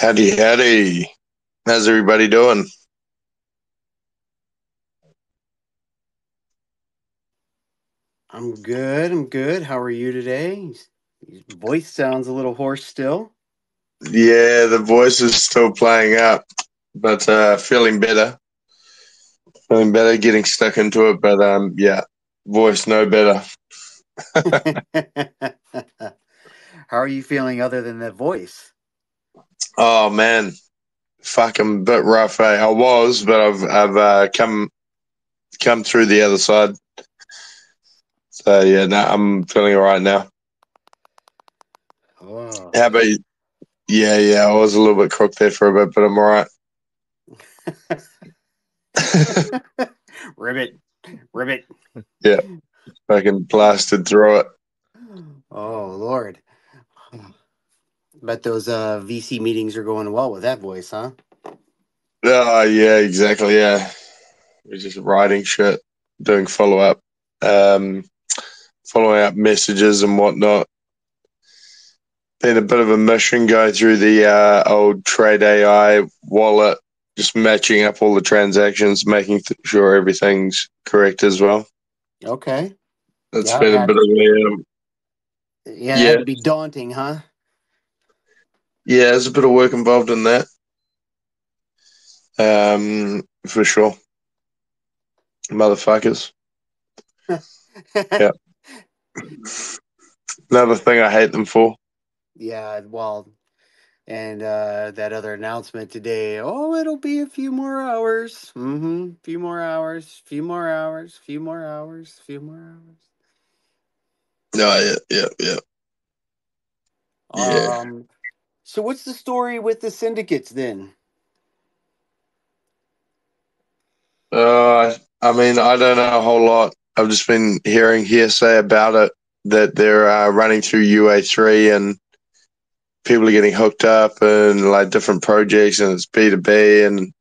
Howdy, howdy. How's everybody doing? I'm good. I'm good. How are you today? Your voice sounds a little hoarse still. Yeah, the voice is still playing up, but feeling better. Feeling better, getting stuck into it, but yeah, voice no better. How are you feeling other than that voice? Oh man, fucking bit rough. I was, but I've come through the other side. So yeah, no, I'm feeling all right now. Oh. How about you? Yeah, yeah, I was a little bit crook there for a bit, but I'm all right. Ribbit. Ribbit. Yeah, fucking blasted through it. Oh, Lord. Bet those VC meetings are going well with that voice, huh? Oh yeah, exactly. Yeah, we're just writing shit, doing follow up. Um, Following up messages and whatnot. Been a bit of a mission going through the old Trade AI wallet, just matching up all the transactions, making sure everything's correct as well. Okay. That's Yeah, been a bit of a yeah, it had yeah, to be daunting, huh? yeah. There's a bit of work involved in that, for sure. Motherfuckers. Yeah. Another thing I hate them for. Yeah, well, and that other announcement today, oh, it'll be a few more hours. Mm-hmm. Few more hours, few more hours, few more hours, few more hours. No, yeah, yeah, yeah, yeah. Um, so what's the story with the syndicates then? I mean, I don't know a whole lot. I've just been hearing hearsay about it that they're running through UA3 and people are getting hooked up and like different projects and it's B2B and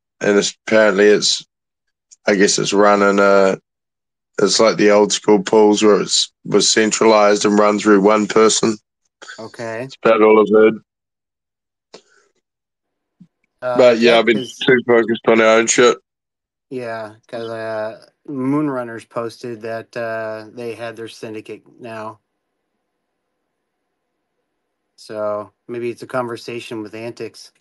apparently it's I guess it's running it's like the old school pools where it's was centralized and run through one person. Okay. It's about all I've heard. But yeah, Yeah, I've been because too focused on our own shit. Moonrunners posted that they had their syndicate now. So maybe it's a conversation with Antics.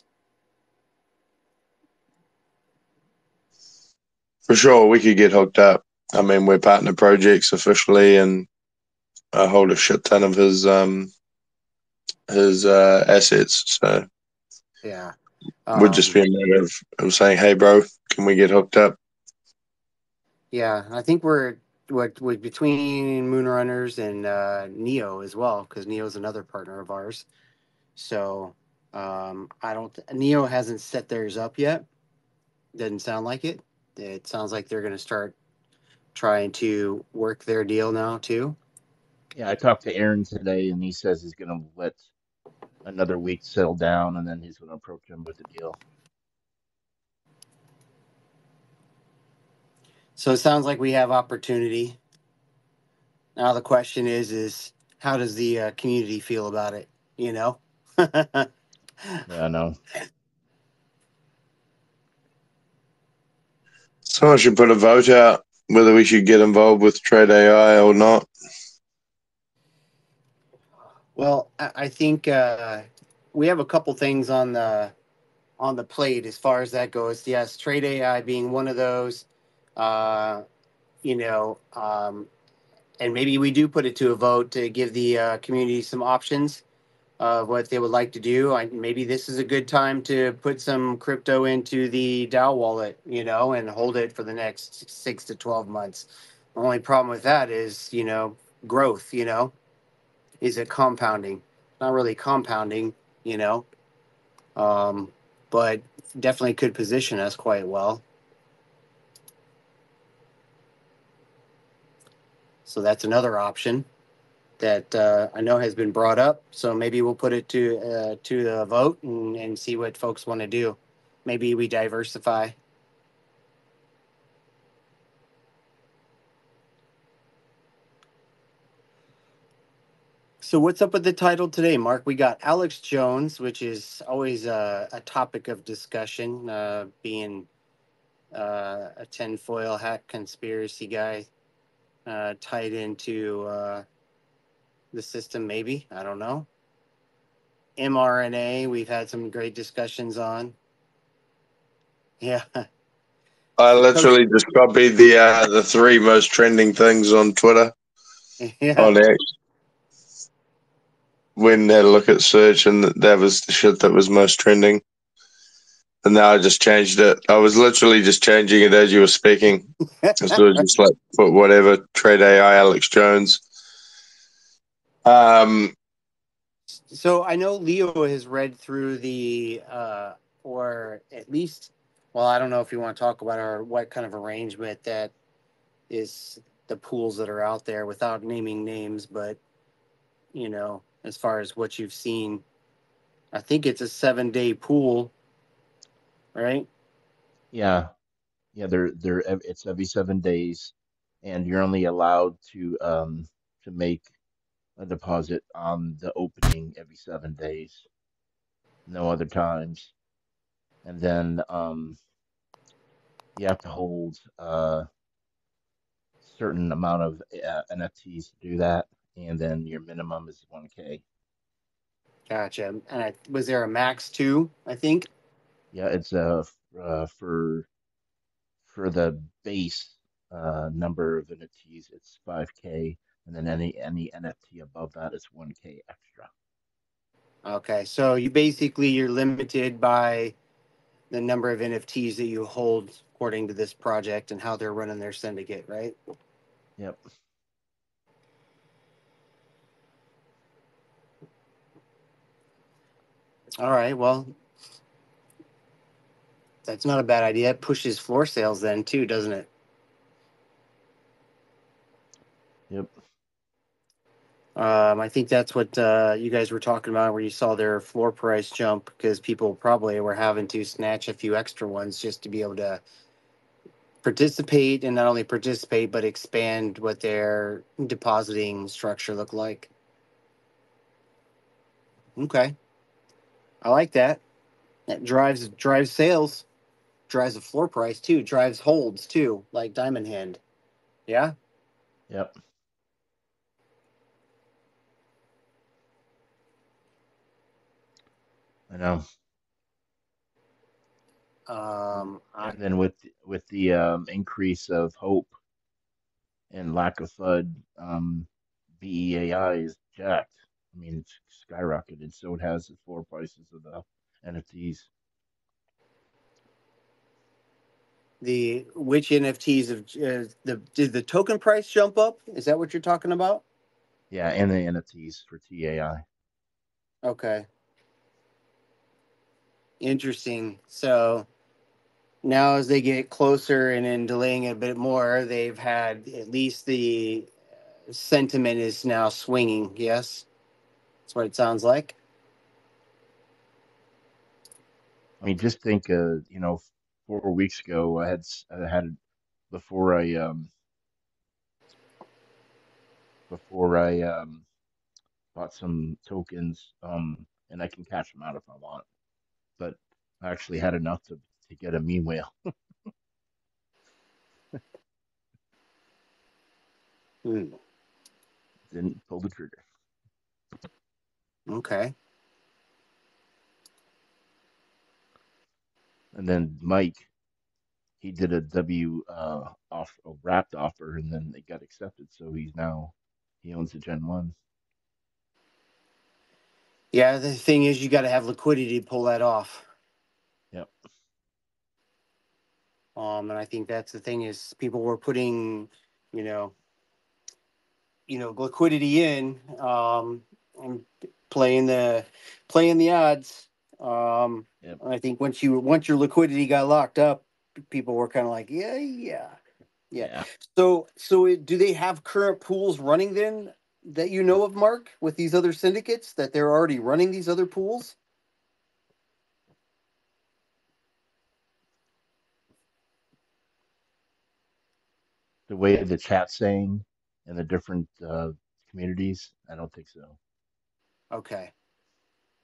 For sure, we could get hooked up. I mean, we're partner projects officially, and I hold a shit ton of his assets. So Yeah. would just be Um, a matter of saying, "Hey, bro, can we get hooked up?" Yeah, I think we're what between Moonrunners and Neo as well, because Neo's another partner of ours. So I don't. Neo hasn't set theirs up yet. Doesn't sound like it. It sounds like they're going to start trying to work their deal now too. Yeah, I talked to Aaron today, and he says he's going to let another week settle down, and then he's going to approach him with the deal. So it sounds like we have opportunity. Now the question is how does the community feel about it? You know. Yeah, I know. Someone should put a vote out whether we should get involved with Trade AI or not. Well, I think we have a couple things on the plate as far as that goes. Yes, trade AI being one of those. Uh, you know, and maybe we do put it to a vote to give the community some options of what they would like to do. Maybe this is a good time to put some crypto into the DAO wallet, and hold it for the next 6 to 12 months. The only problem with that is, growth. Is it compounding? Not really compounding, you know, um, but definitely could position us quite well. So that's another option that I know has been brought up. So maybe we'll put it to the vote and see what folks want to do. Maybe we diversify. So what's up with the title today, Mark? We got Alex Jones, which is always a topic of discussion, being a tinfoil hat conspiracy guy tied into the system. Maybe, I don't know. mRNA, we've had some great discussions on. Yeah, I so literally just copied the three most trending things on Twitter yeah, on X. When I had a look at search, and that was the shit that was most trending. And now I just changed it. I was literally just changing it as you were speaking. So it was just like put whatever trade AI Alex Jones. Um, so I know Leo has read through or at least, well, I don't know if you want to talk about or what kind of arrangement that is the pools that are out there without naming names, but as far as what you've seen, I think it's a 7-day pool, right? Yeah, yeah. It's every 7 days, and you're only allowed to make a deposit on the opening every 7 days, no other times. And then you have to hold certain amount of NFTs to do that, and then your minimum is 1K. Gotcha. And was there a max too? I think. Yeah, it's uh, for for the base number of NFTs, it's 5K, and then any NFT above that is 1K extra. Okay, so you're limited by the number of NFTs that you hold according to this project and how they're running their syndicate, right? Yep, All right. Well, that's not a bad idea. It pushes floor sales then too, doesn't it? yep, I think that's what you guys were talking about, where you saw their floor price jump because people probably were having to snatch a few extra ones just to be able to participate, and not only participate but expand what their depositing structure looked like. Okay, I like that. That drives sales, drives the floor price too, drives holds too, like Diamond Hand. Yeah. yep. I know. I, And then with the increase of hope and lack of FUD, BEAI is jacked. I mean, it's skyrocketed. So it has the floor prices of the NFTs. the which NFTs of the did the token price jump up? Is that what you're talking about? Yeah, and the NFTs for TAI. Okay, interesting. So now, as they get closer and in delaying it a bit more, they've had at least the sentiment is now swinging. Yes, that's what it sounds like. I mean, just think, 4 weeks ago, I had before I before I bought some tokens, and I can cash them out if I want. But I actually had enough to get a meme whale. Hmm. Didn't pull the trigger. Okay. And then Mike, he did a a wrapped offer, and then it got accepted. So he owns the Gen One. Yeah, the thing is, you got to have liquidity to pull that off. Yep, And I think that's the thing is people were putting, you know, liquidity in, and playing the odds. yep, I think once your liquidity got locked up, people were kind of like, yeah, yeah, yeah. yeah. Do they have current pools running then that you know of, Mark, with these other syndicates that they're already running these other pools? The way the chat's saying in the different communities, I don't think so. Okay.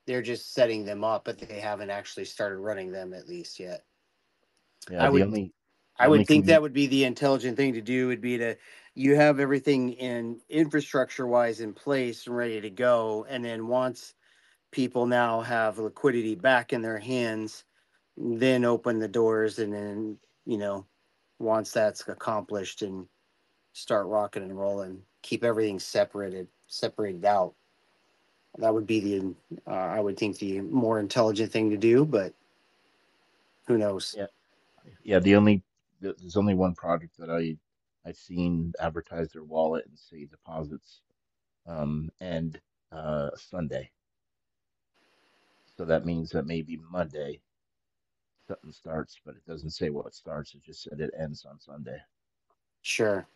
They're just setting them up, but they haven't actually started running them at least yet. Yeah, I would the I only would think commu that would be the intelligent thing to do would be to you have everything in infrastructure wise in place and ready to go. And then once people now have liquidity back in their hands, then open the doors and then, you know, once that's accomplished and start rocking and rolling, keep everything separated out. That would be the, I would think the more intelligent thing to do, but who knows? yeah, yeah, there's only one project that I've seen advertise their wallet and say deposits and Sunday. So that means that maybe Monday something starts, but it doesn't say what starts. It just said it ends on Sunday. Sure.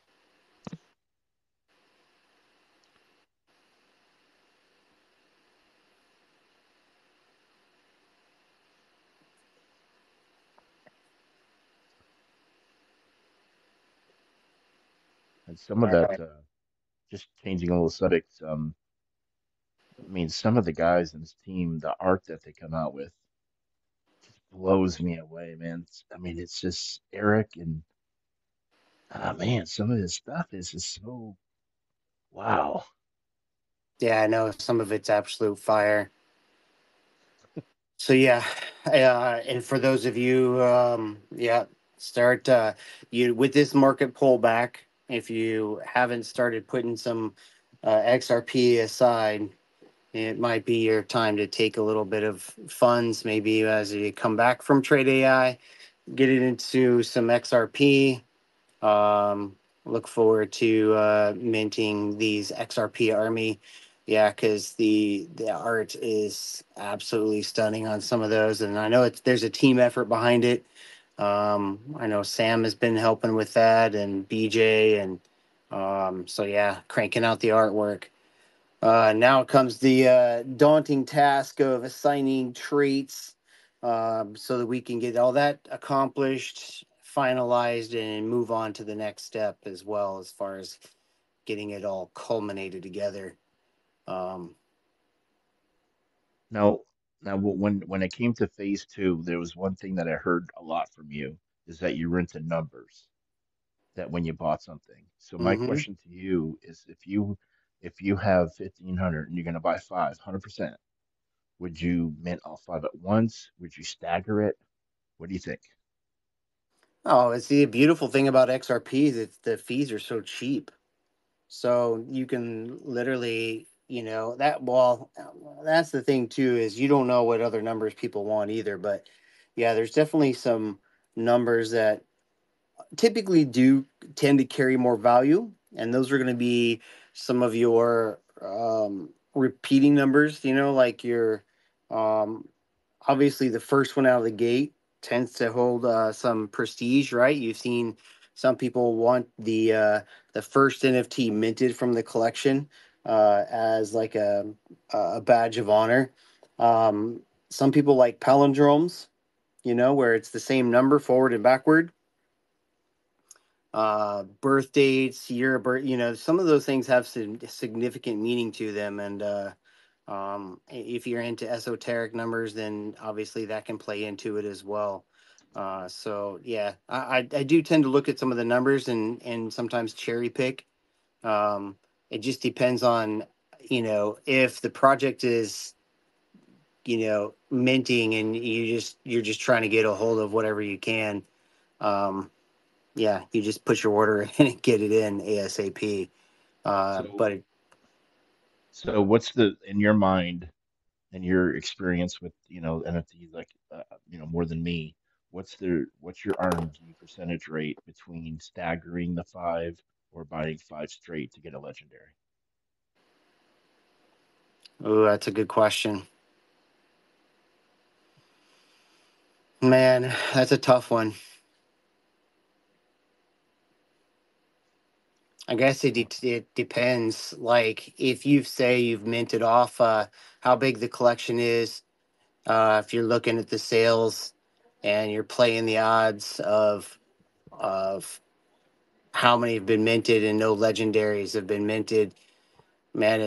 And some of All that, right. just changing a little subject, I mean, some of the guys in this team, the art that they come out with just blows me away, man. I mean, it's just Eric and man, some of this stuff is just so wow. Yeah, I know some of it's absolute fire. So yeah, and for those of you, yeah, start you with this market pullback. If you haven't started putting some XRP aside, it might be your time to take a little bit of funds, maybe as you come back from Trade AI, get it into some XRP. Look forward to minting these XRP Army. Yeah, because the art is absolutely stunning on some of those, and I know there's a team effort behind it. I know Sam has been helping with that, and BJ, and so yeah, cranking out the artwork. Now comes the daunting task of assigning traits so that we can get all that accomplished, finalized, and move on to the next step as well, as far as getting it all culminated together. Um, Now, when it came to phase two, there was one thing that I heard a lot from you is that you were into numbers. That when you bought something. So my hmm question to you is if you have 1,500 and you're going to buy 500%, would you mint all five at once? Would you stagger it? What do you think? Oh, it's the beautiful thing about XRP is that the fees are so cheap. So you can literally, that's the thing too, is you don't know what other numbers people want either. But yeah, there's definitely some numbers that typically do tend to carry more value, and those are going to be some of your repeating numbers. Like your um, obviously the first one out of the gate tends to hold some prestige, right? You've seen some people want the first NFT minted from the collection as like a badge of honor. Some people like palindromes, where it's the same number forward and backward. Birth dates, year of birth, some of those things have significant meaning to them. And if you're into esoteric numbers, then obviously that can play into it as well. So yeah, I do tend to look at some of the numbers and sometimes cherry pick. Um, it just depends on, if the project is, minting and you're just trying to get a hold of whatever you can. Um, yeah, you just put your order in and get it in ASAP. So, But so what's the in your mind and your experience with NFTs like more than me? What's your RMD percentage rate between staggering the five or buying five straight to get a legendary? oh, that's a good question, man. That's a tough one. I guess it depends. Like if you say you've minted off, how big the collection is. If you're looking at the sales, and you're playing the odds of how many have been minted and no legendaries have been minted, man,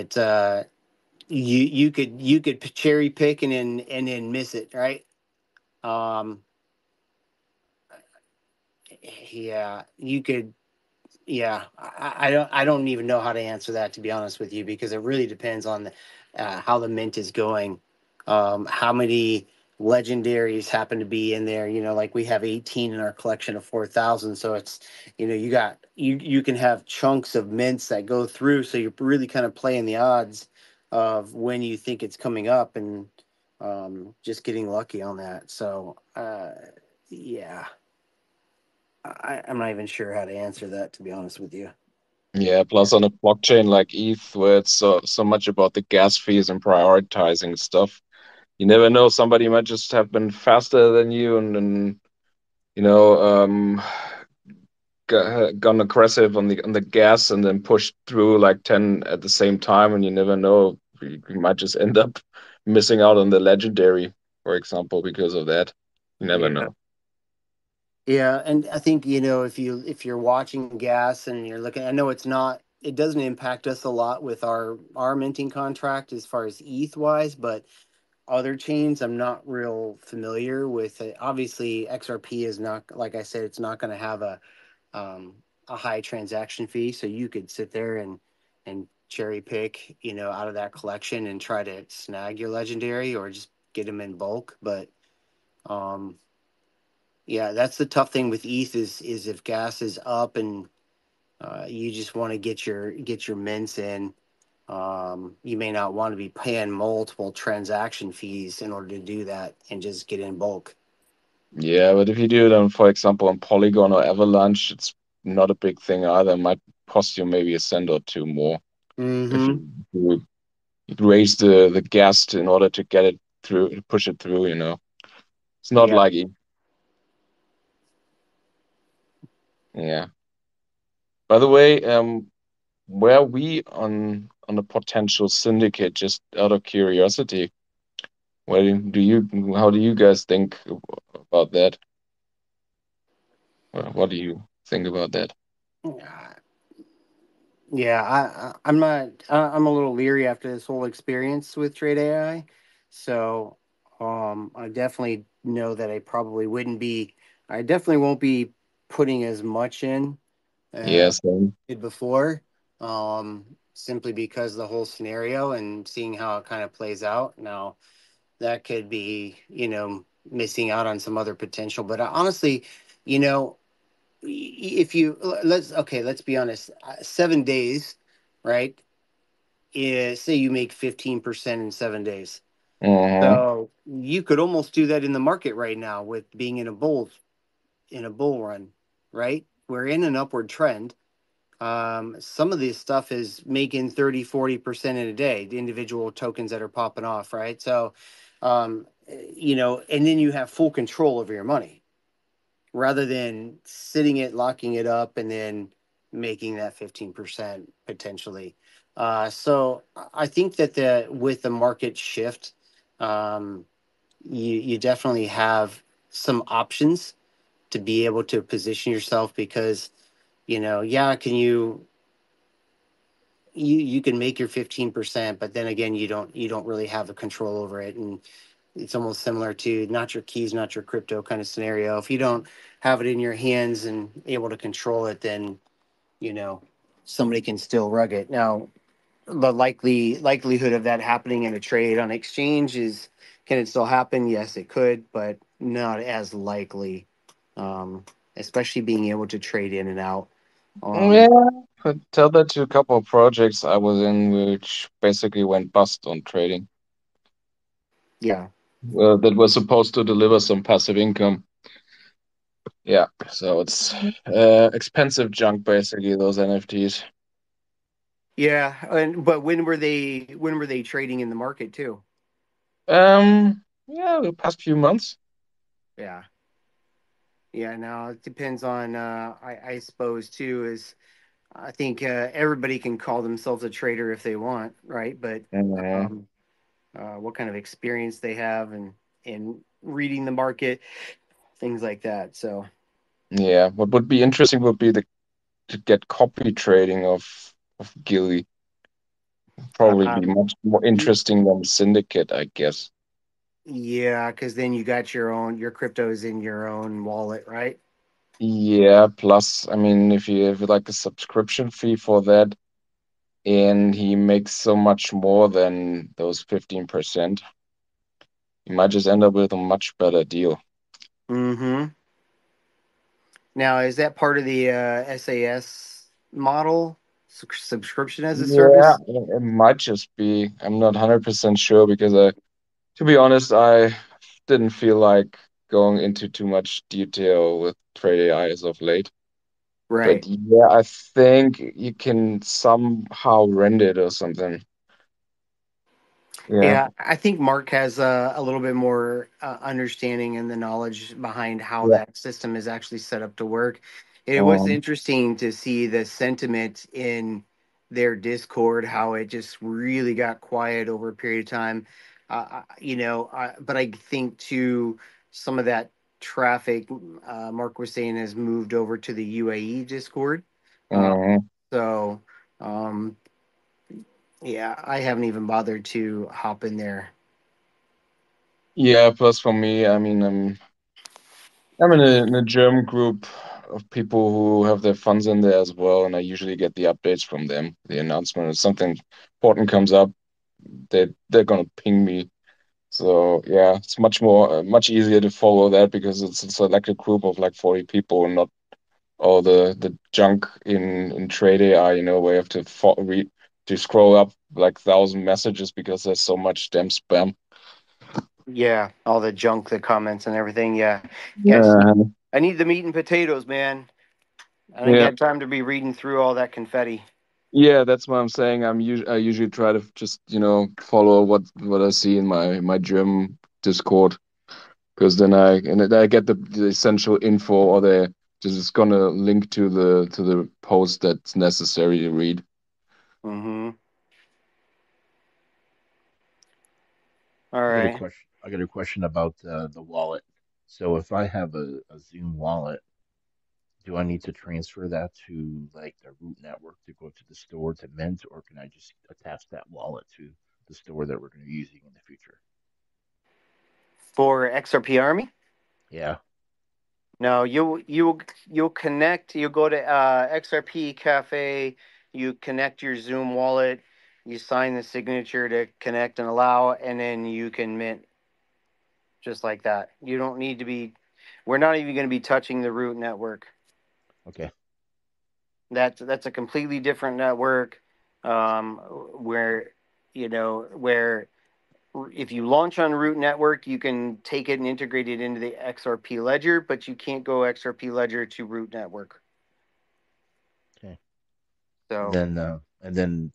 you could cherry pick and then miss it, right? Um, yeah, you could. Yeah, I don't even know how to answer that, to be honest with you, because it really depends on how the mint is going, how many legendaries happen to be in there. Like we have 18 in our collection of 4,000, so it's you can have chunks of mints that go through, so you're really kind of playing the odds of when you think it's coming up, and just getting lucky on that. So yeah, I'm not even sure how to answer that, to be honest with you. Yeah, plus on a blockchain like ETH, where it's so much about the gas fees and prioritizing stuff, you never know. Somebody might just have been faster than you, and you know, gone aggressive on the gas, and then pushed through like 10 at the same time, and you never know. You might just end up missing out on the legendary, for example, because of that. You never Yeah. know. Yeah, and I think if you're watching gas and you're looking, I know it doesn't impact us a lot with our minting contract as far as ETH wise, but other chains I'm not real familiar with. Obviously, XRP is not, like I said, it's not going to have um, a high transaction fee, so you could sit there and cherry pick, out of that collection and try to snag your legendary or just get them in bulk. But um, yeah, that's the tough thing with ETH is if gas is up and you just want to get your mints in, you may not want to be paying multiple transaction fees in order to do that and just get in bulk. Yeah, but if you do it on, for example, on Polygon or Avalanche, it's not a big thing either. It might cost you maybe a cent or two more if Mm-hmm. you raise the gas in order to get it through, push it through, you know. It's not Yeah. like, yeah. By the way, where are we on a potential syndicate, just out of curiosity? How do you guys think about that? What do you think about that? Yeah, I'm not. I'm a little leery after this whole experience with Trade AI. So, I definitely know that I probably wouldn't be. I definitely won't be putting as much in Yes, did before. Simply because of the whole scenario and seeing how it kind of plays out. Now, that could be, missing out on some other potential. But honestly, you know, if you let's be honest, 7 days, right? Say you make 15% in 7 days. hmm So you could almost do that in the market right now with being in a bull run, right? We're in an upward trend. Some of this stuff is making 30-40% in a day, the individual tokens that are popping off, right? So and then you have full control over your money rather than sitting it, locking it up, and then making that 15% potentially. So I think that with the market shift, um, you definitely have some options to be able to position yourself, because yeah, you can make your 15%, but then again, you don't really have the control over it. And it's almost similar to not your keys, not your crypto kind of scenario. If you don't have it in your hands and able to control it, then you know somebody can still rug it. Now, the likelihood of that happening in a trade on exchange is, can it still happen? Yes, it could, but not as likely. Um, Especially being able to trade in and out. Yeah, Um, could tell that to a couple of projects I was in, which basically went bust on trading. yeah. That was supposed to deliver some passive income. Yeah, so it's expensive junk, basically, those NFTs. Yeah, and but when were they trading in the market too? Yeah, the past few months. Yeah. Yeah, now it depends on I suppose too, is I think everybody can call themselves a trader if they want, right? But Mhm. um what kind of experience they have and in reading the market, things like that. So Yeah, what would be interesting would be to get copy trading of Gilly. Probably be Um, much more y- interesting than Syndicate, I guess. yeah, because then you got your cryptos in your own wallet, right? Yeah, plus, I mean, if you have like a subscription fee for that, and he makes so much more than those 15%, you might just end up with a much better deal. Mm-hmm. Now, is that part of the SAS model, subscription as a Yeah, service? it might just be. I'm not 100% sure because to be honest, I didn't feel like going into too much detail with Trade AI as of late. But Right. yeah, I think you can somehow rent it or something. Yeah. Yeah, I think Mark has a little bit more understanding and the knowledge behind how Yeah. that system is actually set up to work. It was Um, interesting to see the sentiment in their Discord, how it just really got quiet over a period of time. But I think too, some of that traffic, Mark was saying, has moved over to the UAE Discord. Uh, um, so, um, yeah, I haven't even bothered to hop in there. yeah, plus for me, I mean, I'm in a German group of people who have their funds in there as well, and I usually get the updates from them. The announcement if something important comes up, they're gonna ping me. So yeah, it's much easier to follow that because it's a selected group of like 40 people and not all the junk in Trade AI, where you have to read to scroll up like 1,000 messages because there's so much damn spam. Yeah, all the junk, the comments, and everything. Yeah, yes. Uh, I need the meat and potatoes, man. I didn't yeah, get time to be reading through all that confetti. yeah, that's what I'm saying. I usually try to just follow what I see in my gym Discord because then I get the essential info or the just gonna link to the post that's necessary to read. Mm-hmm. All I got a right. question. I got a question about the wallet. So if I have a Zoom wallet, do I need to transfer that to like the root network to go to the store to mint, or can I just attach that wallet to the store that we're going to be using in the future? For XRP Army? Yeah. No, you'll connect. You go to XRP Cafe. You connect your Zoom wallet. You sign the signature to connect and allow, and then you can mint just like that. You don't need to be. We're not even going to be touching the root network. Okay. That's a completely different network, where where if you launch on root network, you can take it and integrate it into the XRP ledger, but you can't go XRP ledger to root network. Okay. And So, then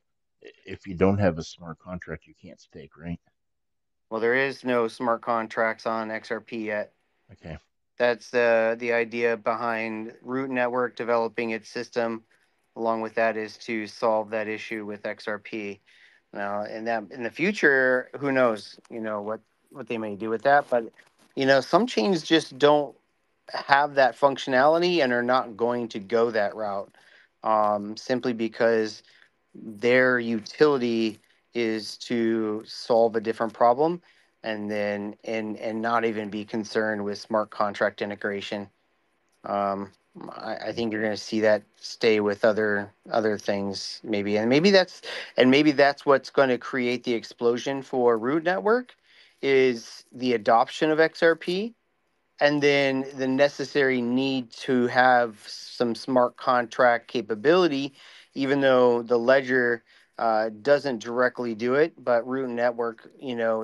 if you don't have a smart contract, you can't stake, right? well, there is no smart contracts on XRP yet. Okay. That's the idea behind root network developing its system. Along with that is to solve that issue with XRP. Now, in the future, who knows? What they may do with that, but some chains just don't have that functionality and are not going to go that route, simply because their utility is to solve a different problem, and not even be concerned with smart contract integration. um, I think you're going to see that stay with other things, maybe, and maybe that's what's going to create the explosion for root network, is the adoption of XRP, and then the necessary need to have some smart contract capability, even though the ledger doesn't directly do it, but root network,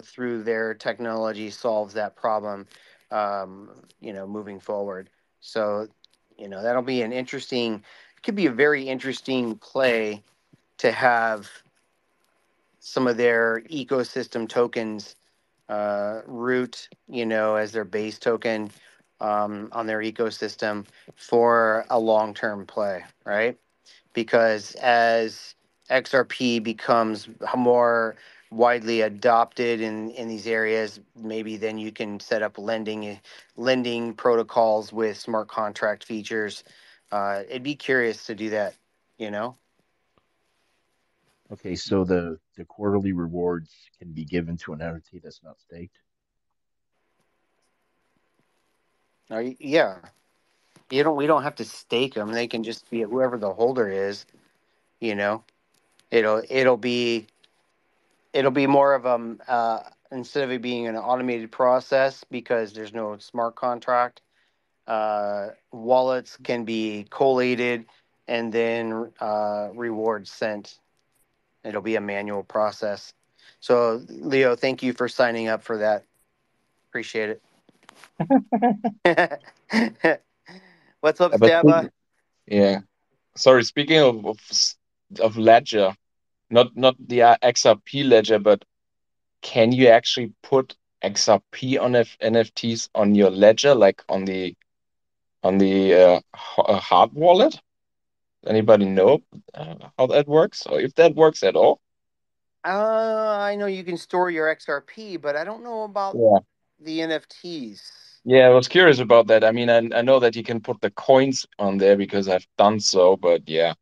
through their technology, solves that problem, moving forward. So, that'll be an interesting, it could be a very interesting play to have some of their ecosystem tokens root, as their base token, on their ecosystem for a long term play, right? Because as XRP becomes more widely adopted in these areas, maybe then you can set up lending protocols with smart contract features. It'd be curious to do that, you know? Okay, so the quarterly rewards can be given to an entity that's not staked. Yeah, we don't have to stake them. They can just be whoever the holder is. You know, it'll be more of instead of it being an automated process because there's no smart contract. Wallets can be collated and then rewards sent. It'll be a manual process. So, Leo, thank you for signing up for that. Appreciate it. What's up, But Staba? yeah, sorry. Speaking of ledger, not the XRP ledger, but can you actually put XRP on NFTs on your ledger, like on the hard wallet? Anybody know how that works, or if that works at all? I know you can store your XRP, but I don't know about Yeah. the NFTs. Yeah, I was curious about that. I mean, I know that you can put the coins on there because I've done so, but yeah,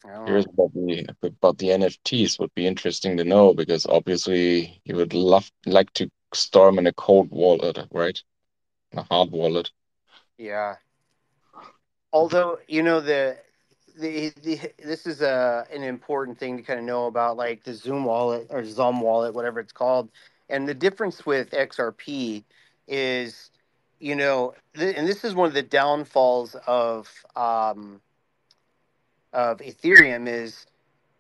I don't curious know. about the NFTs would be interesting to know because obviously you would love like to store them in a cold wallet, right? In a hard wallet. Yeah. Although the this is an important thing to kind of know about, like the Zoom wallet or Zum wallet, whatever it's called, and the difference with XRP is, and this is one of the downfalls of Ethereum is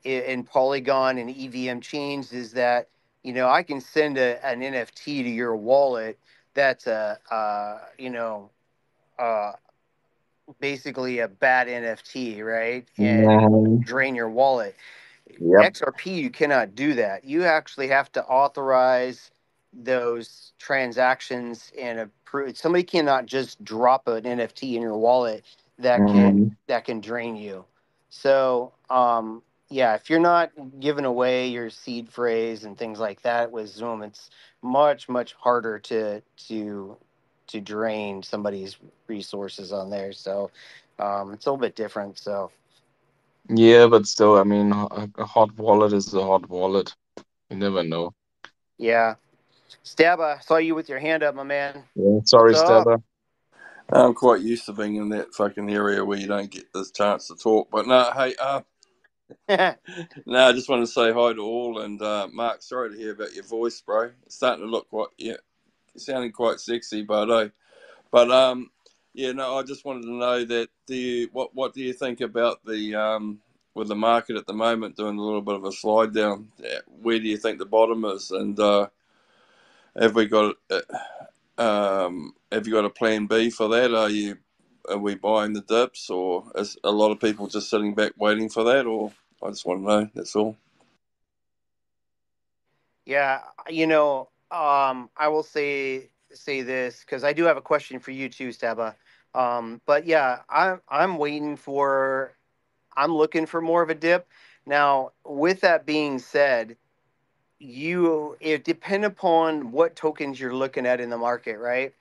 in Polygon and EVM chains is that I can send an NFT to your wallet that's uh, basically a bad NFT, right? And Mhm. drain your wallet. Yep. XRP, you cannot do that. You actually have to authorize those transactions and approve. Somebody cannot just drop an NFT in your wallet Mhm. that can drain you. So, yeah, if you're not giving away your seed phrase and things like that with Zoom, it's much harder to drain somebody's resources on there. So, it's a little bit different. So, Yeah, but still, I mean, a hot wallet is a hot wallet. You never know. yeah. Stab, I saw you with your hand up, my man. Yeah. What's Sorry, up? Stella. I'm quite used to being in that fucking area where you don't get this chance to talk. But no, hey, no, I just want to say hi to all. And Mark, sorry to hear about your voice, bro. It's starting to look quite, yeah, sounding quite sexy, but yeah, no, I just wanted to know that what do you think about the with the market at the moment doing a little bit of a slide down? Where do you think the bottom is? And have we got have you got a plan B for that? Are we buying the dips, or is a lot of people just sitting back waiting for that? Or I just want to know. That's all. Yeah, I will say this because I do have a question for you too, Staba. But yeah, I'm waiting for I'm looking for more of a dip. Now, with that being said, it depend upon what tokens you're looking at in the market, right?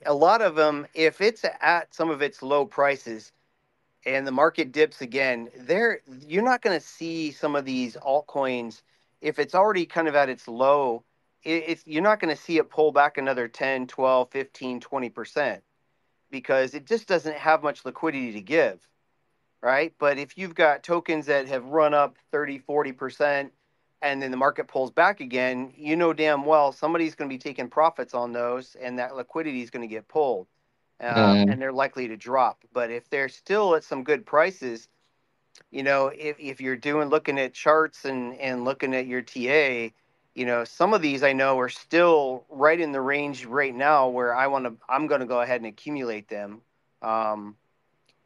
A lot of them, if it's at some of its low prices, and the market dips again, you're not going to see some of these altcoins if it's already kind of at its low. You're not going to see it pull back another 10, 12, 15, 20% because it just doesn't have much liquidity to give, right? But if you've got tokens that have run up 30, 40%, and then the market pulls back again, you know damn well somebody's going to be taking profits on those, and that liquidity is going to get pulled, Mhm. and they're likely to drop. But if they're still at some good prices, if you're looking at charts and looking at your TA, some of these I know are still right in the range right now where I'm going to go ahead and accumulate them, um,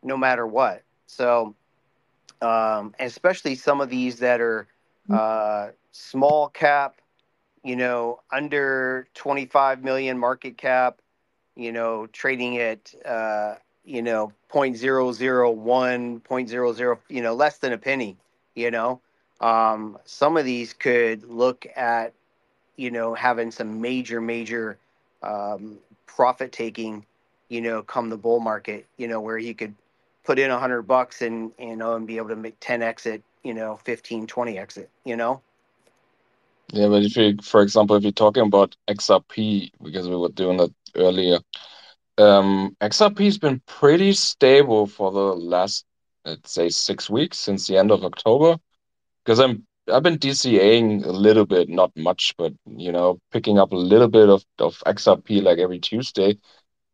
no matter what. So, especially some of these that are small cap, under 25 million market cap, trading at zero point zero zero 0.001, point zero zero, less than a penny, you know. Some of these could look at, having some major profit taking, come the bull market, where you could put in $100 and and be able to make 10x it, 15, 20x it, Yeah, but if you, for example, if you're talking about XRP, because we were doing that earlier, XRP's been pretty stable for the last, let's say, 6 weeks since the end of October. Because I've been DCAing a little bit, not much, but picking up a little bit of XRP like every Tuesday,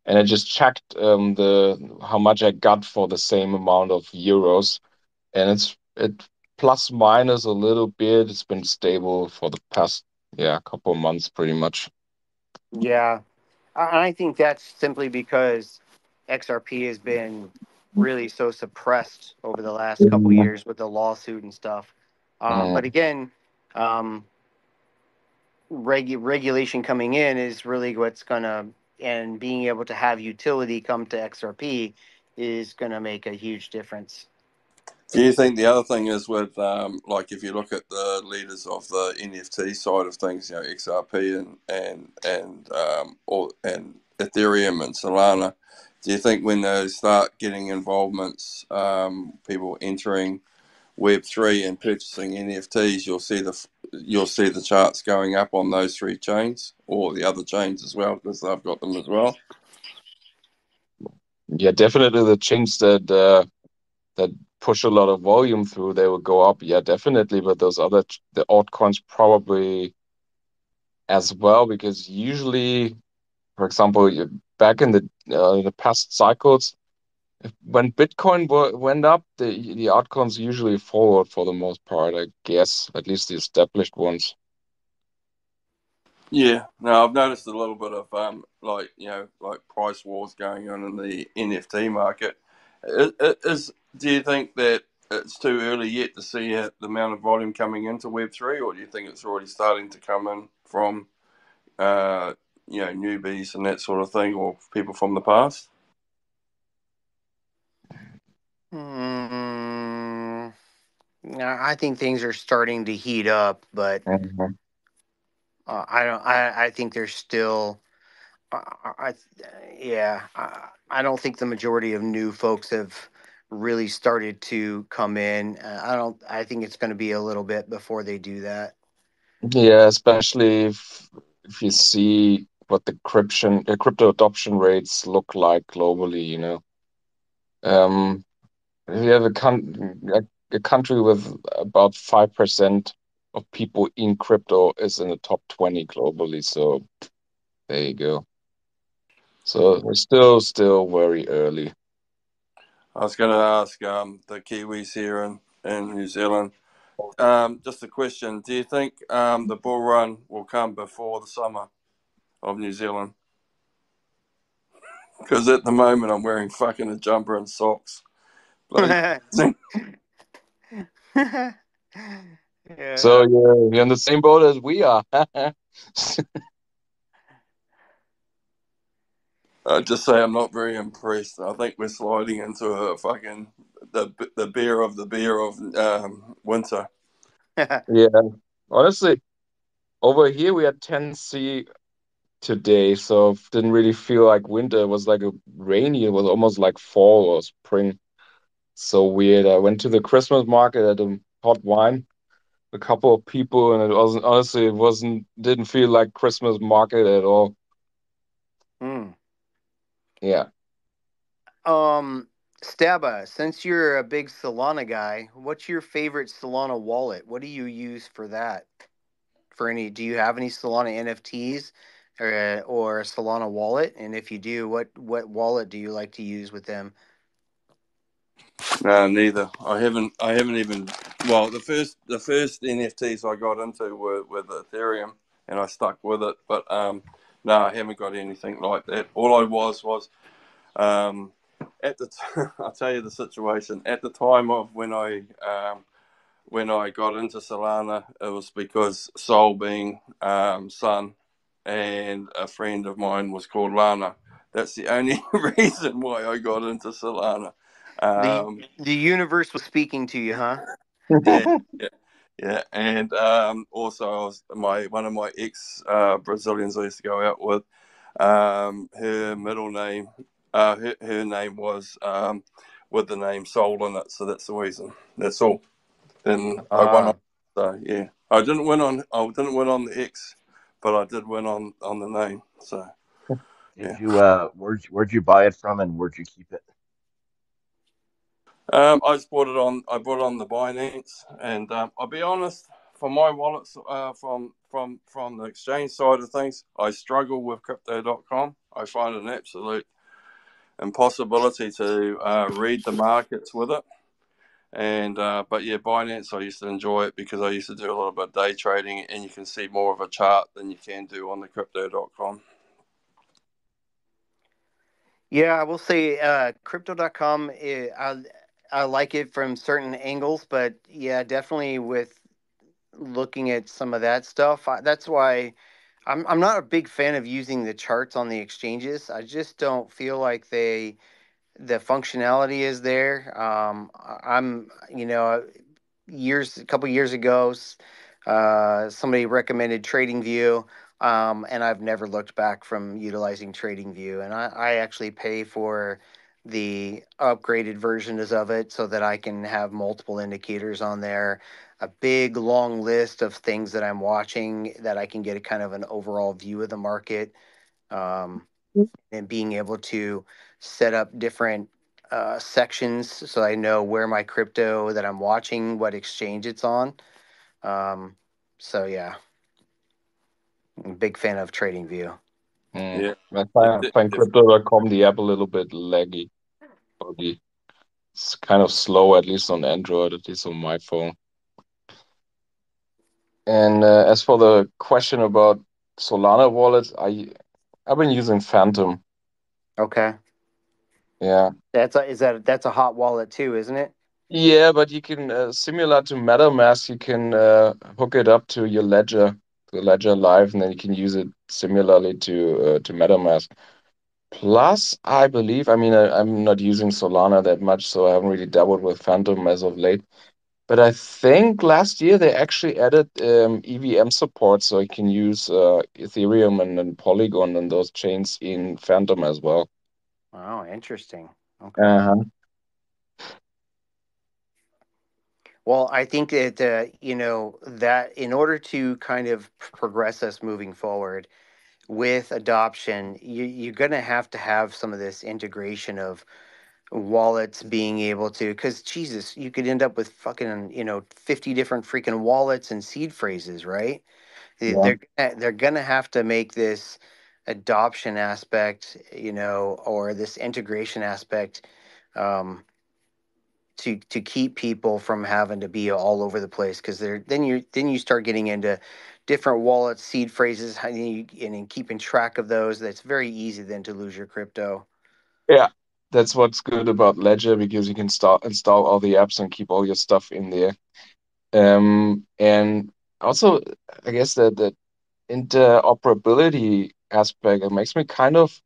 and I just checked the how much I got for the same amount of euros, and it plus minus a little bit. It's been stable for the past couple of months, pretty much. Yeah. I think that's simply because XRP has been really so suppressed over the last couple Mhm. years with the lawsuit and stuff. But Mm. again, um, regulation coming in is really what's gonna, and being able to have utility come to XRP is gonna make a huge difference. Do you think the other thing is with like if you look at the leaders of the NFT side of things, XRP and Ethereum and Solana, do you think when they start getting involvements, people entering Web3 and purchasing NFTs, you'll see the charts going up on those three chains or the other chains as well because they've got them as well? Yeah, definitely the chains that push a lot of volume through, they will go up. Yeah, definitely. But the altcoins probably as well, because usually, for example, back in the past cycles, when Bitcoin went up, the altcoins usually followed for the most part, I guess, at least the established ones. Yeah, no, I've noticed a little bit of like price wars going on in the NFT market. Do you think that it's too early yet to see the amount of volume coming into Web3, or do you think it's already starting to come in from newbies and that sort of thing, or people from the past? Mm, I think things are starting to heat up, but Mhm. I don't. I think there's still. I yeah. I don't think the majority of new folks have really started to come in. I don't. I think it's going to be a little bit before they do that. Yeah, especially if you see what the crypto adoption rates look like globally, if you have a country with about 5% of people in crypto is in the top 20 globally, so there you go. So we're still very early. I was going to ask the Kiwis here in New Zealand. Just a question: do you think the bull run will come before the summer of New Zealand? Because at the moment I'm wearing fucking a jumper and socks. Bloody. So Yeah. you're in the same boat as we are. I just say I'm not very impressed. I think we're sliding into a fucking the beer of winter. Yeah, honestly, over here we had 10°C today, so it didn't really feel like winter. It was like a rainy. It was almost like fall or spring. So weird. I went to the Christmas market at a hot wine, a couple of people, and it wasn't didn't feel like Christmas market at all. Hmm. Yeah. Um, Staba, since you're a big Solana guy, what's your favorite Solana wallet? What do you use for that? Do you have any Solana NFTs or a Solana wallet? And if you do, what wallet do you like to use with them? No, neither. I haven't even. Well, the first NFTs I got into were with Ethereum, and I stuck with it. But no, I haven't got anything like that. All I was um, I'll tell you the situation at the time of when I got into Solana. It was because Sol being son, and a friend of mine was called Lana. That's the only reason why I got into Solana. The Um, the universe was speaking to you, huh? yeah, yeah, yeah. And also, I was one of my ex Brazilians I used to go out with. Her middle name, her name was with the name sold in it. So that's the reason. That's all. And I won on. Ah, So yeah, I didn't win on the X, but I did win on the name. So Did yeah. you where'd you buy it from and where'd you keep it? I just bought it on. I bought it on the Binance, and I'll be honest. For my wallets, from the exchange side of things, I struggle with crypto.com. I find an absolute impossibility to read the markets with it. And but yeah, Binance, I used to enjoy it because I used to do a little bit of day trading, and you can see more of a chart than you can do on the crypto.com. yeah, I will say crypto.com, I like it from certain angles, but yeah, definitely with looking at some of that stuff, that's why I'm not a big fan of using the charts on the exchanges. I just don't feel like the functionality is there. I'm, a couple years ago, somebody recommended TradingView, and I've never looked back from utilizing TradingView. And I actually pay for the upgraded versions of it so that I can have multiple indicators on there, a big long list of things that I'm watching that I can get a kind of an overall view of the market. Um, and being able to set up different sections so I know where my crypto that I'm watching, what exchange it's on. Um, so yeah, I'm a big fan of TradingView. Mm. Yeah, I yeah, find definitely. crypto.com the app a little bit laggy. Or it's kind of slow, at least on Android, at least on my phone. And as for the question about Solana wallets, I've been using Phantom. Okay, Yeah. that's a hot wallet too, isn't it? Yeah, but you can, similar to MetaMask, you can hook it up to your Ledger, to Ledger Live, and then you can use it similarly to MetaMask. Plus, I believe, I mean, I'm not using Solana that much, so I haven't really dabbled with Phantom as of late. But I think last year they actually added EVM support, so you can use Ethereum and Polygon and those chains in Phantom as well. Oh, interesting. Okay. Uh-huh. Well, I think that that in order to kind of progress us moving forward with adoption, you're going to have some of this integration of wallets being able to, because Jesus, you could end up with fucking 50 different freaking wallets and seed phrases, right? Yeah. They're gonna have to make this adoption aspect, or this integration aspect, um, to keep people from having to be all over the place, because then you start getting into different wallets, seed phrases, and in keeping track of those, that's very easy then to lose your crypto. Yeah. That's what's good about Ledger because you can install all the apps and keep all your stuff in there. And also, I guess that the interoperability aspect, it makes me kind of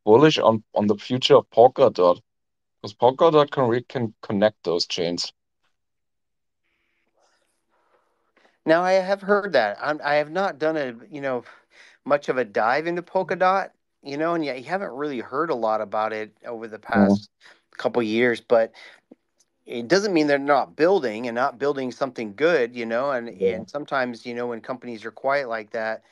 bullish on the future of Polkadot because Polkadot can connect those chains. Now I have heard that. I have not done much of a dive into Polkadot, and yet you haven't really heard a lot about it over the Mm, past couple years. But it doesn't mean they're not building and not building something good, And yeah. sometimes when companies are quiet like that,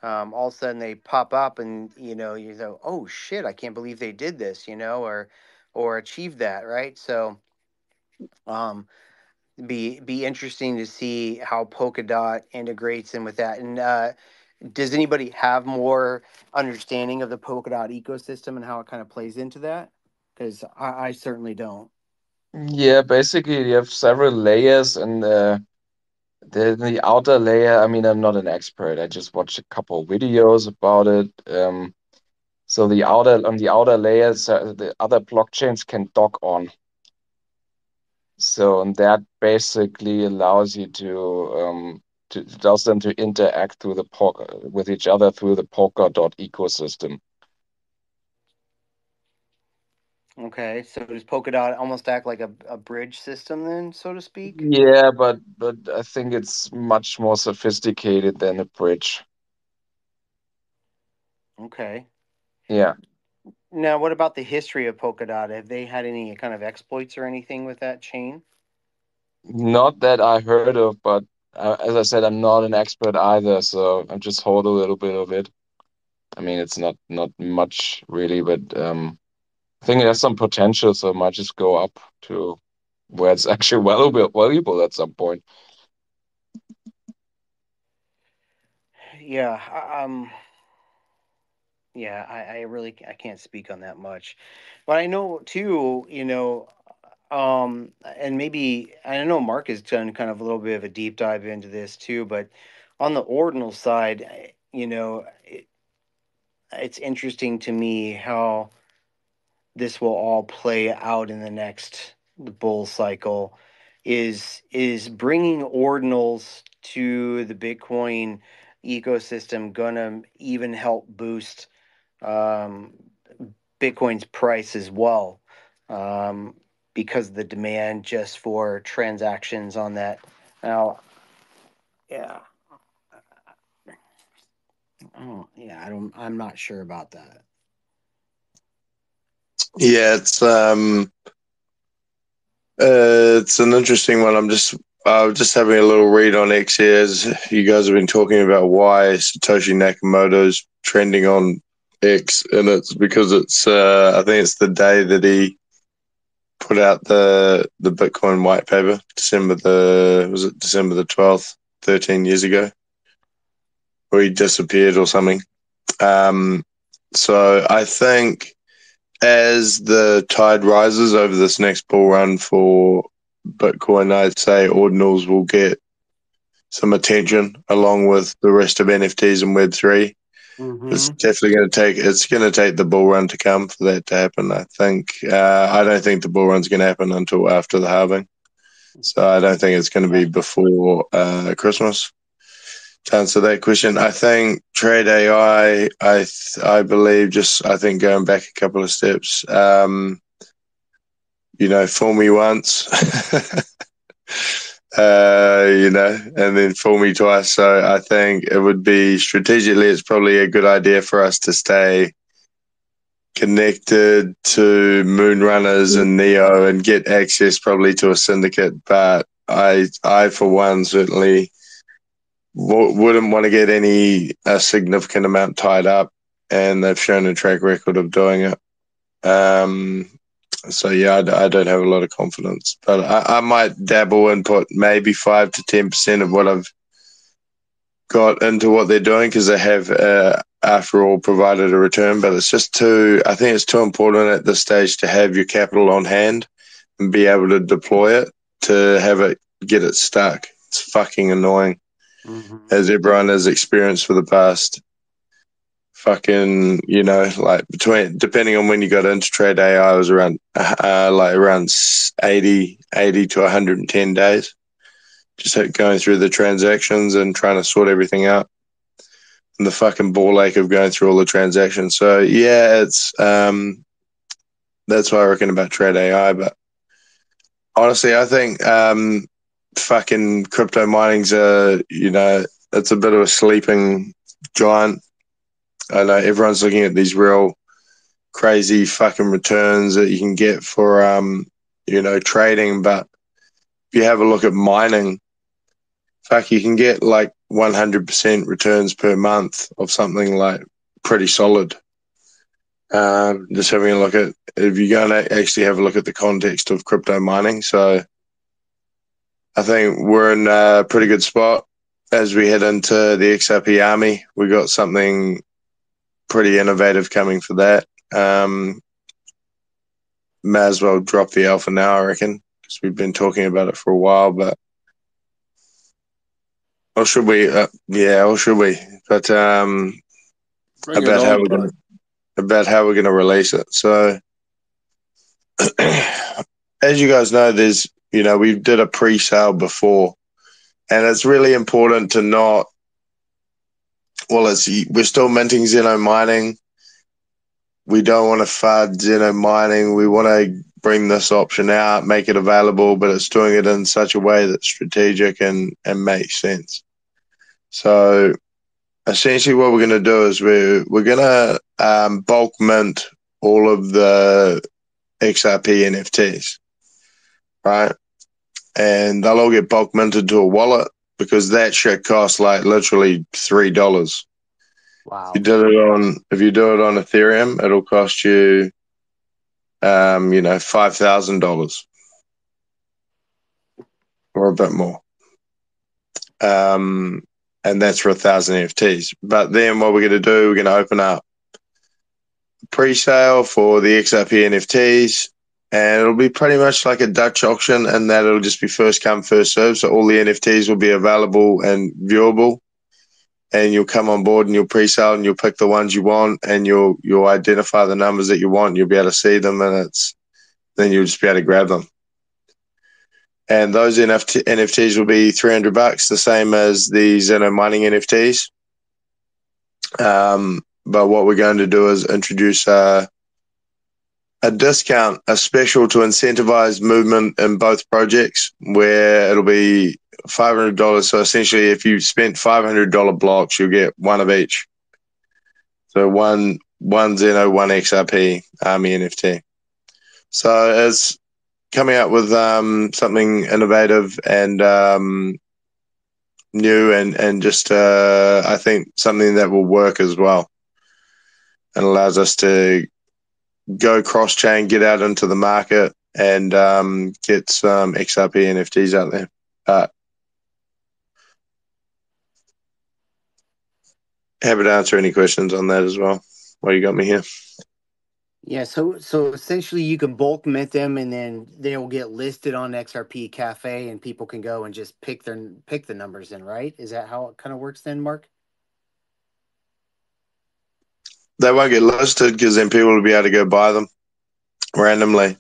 all of a sudden they pop up, and you go, oh shit, I can't believe they did this, or achieved that, right? So. Um, be interesting to see how Polkadot integrates in with that. And does anybody have more understanding of the Polkadot ecosystem and how it kind of plays into that? Because I certainly don't. Yeah, basically you have several layers and the outer layer, I mean, I'm not an expert. I just watched a couple of videos about it. So on the outer layers, the other blockchains can dock on. So and that basically allows you to allows them to interact with each other through the Polkadot ecosystem. Okay, so does Polkadot almost act like a bridge system then, so to speak? Yeah, but I think it's much more sophisticated than a bridge. Okay. Yeah. Now, what about the history of Polkadot? Have they had any kind of exploits or anything with that chain? Not that I heard of, but as I said, I'm not an expert either, so I just hold a little bit of it. I mean, it's not much really, but I think it has some potential, so it might just go up to where it's actually valuable at some point. Yeah, yeah, I really I can't speak on that much, but I know too, and maybe I know Mark has done kind of a little bit of a deep dive into this too, but on the ordinal side, it's interesting to me how this will all play out in the next bull cycle. Is bringing ordinals to the Bitcoin ecosystem gonna even help boost um, Bitcoin's price as well, because of the demand just for transactions on that. Now, yeah, oh, yeah, I'm not sure about that. Yeah, it's an interesting one. I was just having a little read on X here as you guys have been talking about why Satoshi Nakamoto's trending on X, and it's because I think it's the day that he put out the Bitcoin white paper, December the 12th, 13 years ago, or he disappeared or something. So I think as the tide rises over this next bull run for Bitcoin, I'd say ordinals will get some attention along with the rest of NFTs and Web3. It's definitely going to take the bull run to come for that to happen. I think I don't think the bull run's going to happen until after the halving, so I don't think it's going to be before Christmas. To answer that question, I think Trade AI. I believe I think going back a couple of steps. Fool me once, and then fool me twice. So I think it would be strategically, it's probably a good idea for us to stay connected to Moonrunners and Neo and get access probably to a syndicate. But I for one, certainly wouldn't want to get a significant amount tied up, and they've shown a track record of doing it. So yeah, I don't have a lot of confidence, but I might dabble and put maybe 5 to 10% of what I've got into what they're doing because they have, after all, provided a return. But I think it's too important at this stage to have your capital on hand and be able to deploy it to get it stuck. It's fucking annoying, as everyone has experienced for the past fucking, like depending on when you got into Trade AI, it was around 80 to 110 days. Just going through the transactions and trying to sort everything out. And the fucking ball ache of going through all the transactions. So yeah, it's that's what I reckon about Trade AI. But honestly, I think fucking crypto mining's it's a bit of a sleeping giant. I know everyone's looking at these real crazy fucking returns that you can get for trading, but if you have a look at mining, you can get like 100% returns per month of something like pretty solid. Just having a look at, if you're going to actually have a look at the context of crypto mining. So I think we're in a pretty good spot as we head into the XRP army. We got something pretty innovative coming for that. May as well drop the alpha now, I reckon, because we've been talking about it for a while, but or should we? Or should we? But about how we're gonna release it. So, as you guys know, we did a pre-sale before, and it's really important to not. Well, we're still minting Xeno mining. We don't want to fud Xeno mining. We want to bring this option out, make it available, but it's doing it in such a way that's strategic and makes sense. So essentially what we're going to do is we're going to bulk mint all of the XRP NFTs, right? And they'll all get bulk minted to a wallet because that shit costs like literally $3. Wow. If you do it on Ethereum, it'll cost you $5,000 or a bit more. And that's for 1,000 NFTs. But then what we're going to do, we're going to open up pre-sale for the XRP NFTs, and it'll be pretty much like a Dutch auction, and that it'll just be first come, first serve. So all the NFTs will be available and viewable, and you'll come on board and you'll pre-sale and you'll pick the ones you want, and you'll identify the numbers that you want. And you'll be able to see them, and then you'll just be able to grab them. And those NFTs will be $300, the same as the Xeno mining NFTs. But what we're going to do is introduce a discount, a special to incentivize movement in both projects, where it'll be $500. So essentially, if you spent $500 blocks, you'll get one of each. So one Xeno, one XRP Army NFT. So it's coming up with something innovative and new, and just I think something that will work as well, and allows us to go cross chain, get out into the market, and get some XRP NFTs out there. Happy to answer any questions on that as well. Well, you got me here. Yeah, so essentially you can bulk mint them, and then they'll get listed on XRP Cafe, and people can go and just pick the numbers in, right? Is that how it kind of works then, Mark? They won't get listed because then people will be able to go buy them randomly.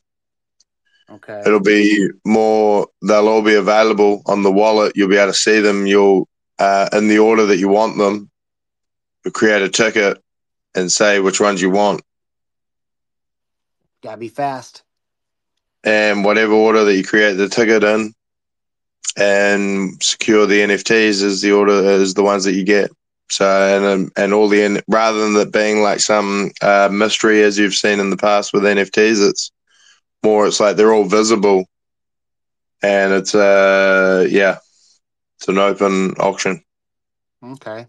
Okay. It'll be more, they'll all be available on the wallet. You'll be able to see them. You'll, in the order that you want them, you'll create a ticket and say which ones you want. Gotta be fast. And whatever order that you create the ticket in and secure the NFTs is the ones that you get. So, and all rather than it being like some mystery as you've seen in the past with NFTs, it's like they're all visible, and it's it's an open auction. Okay.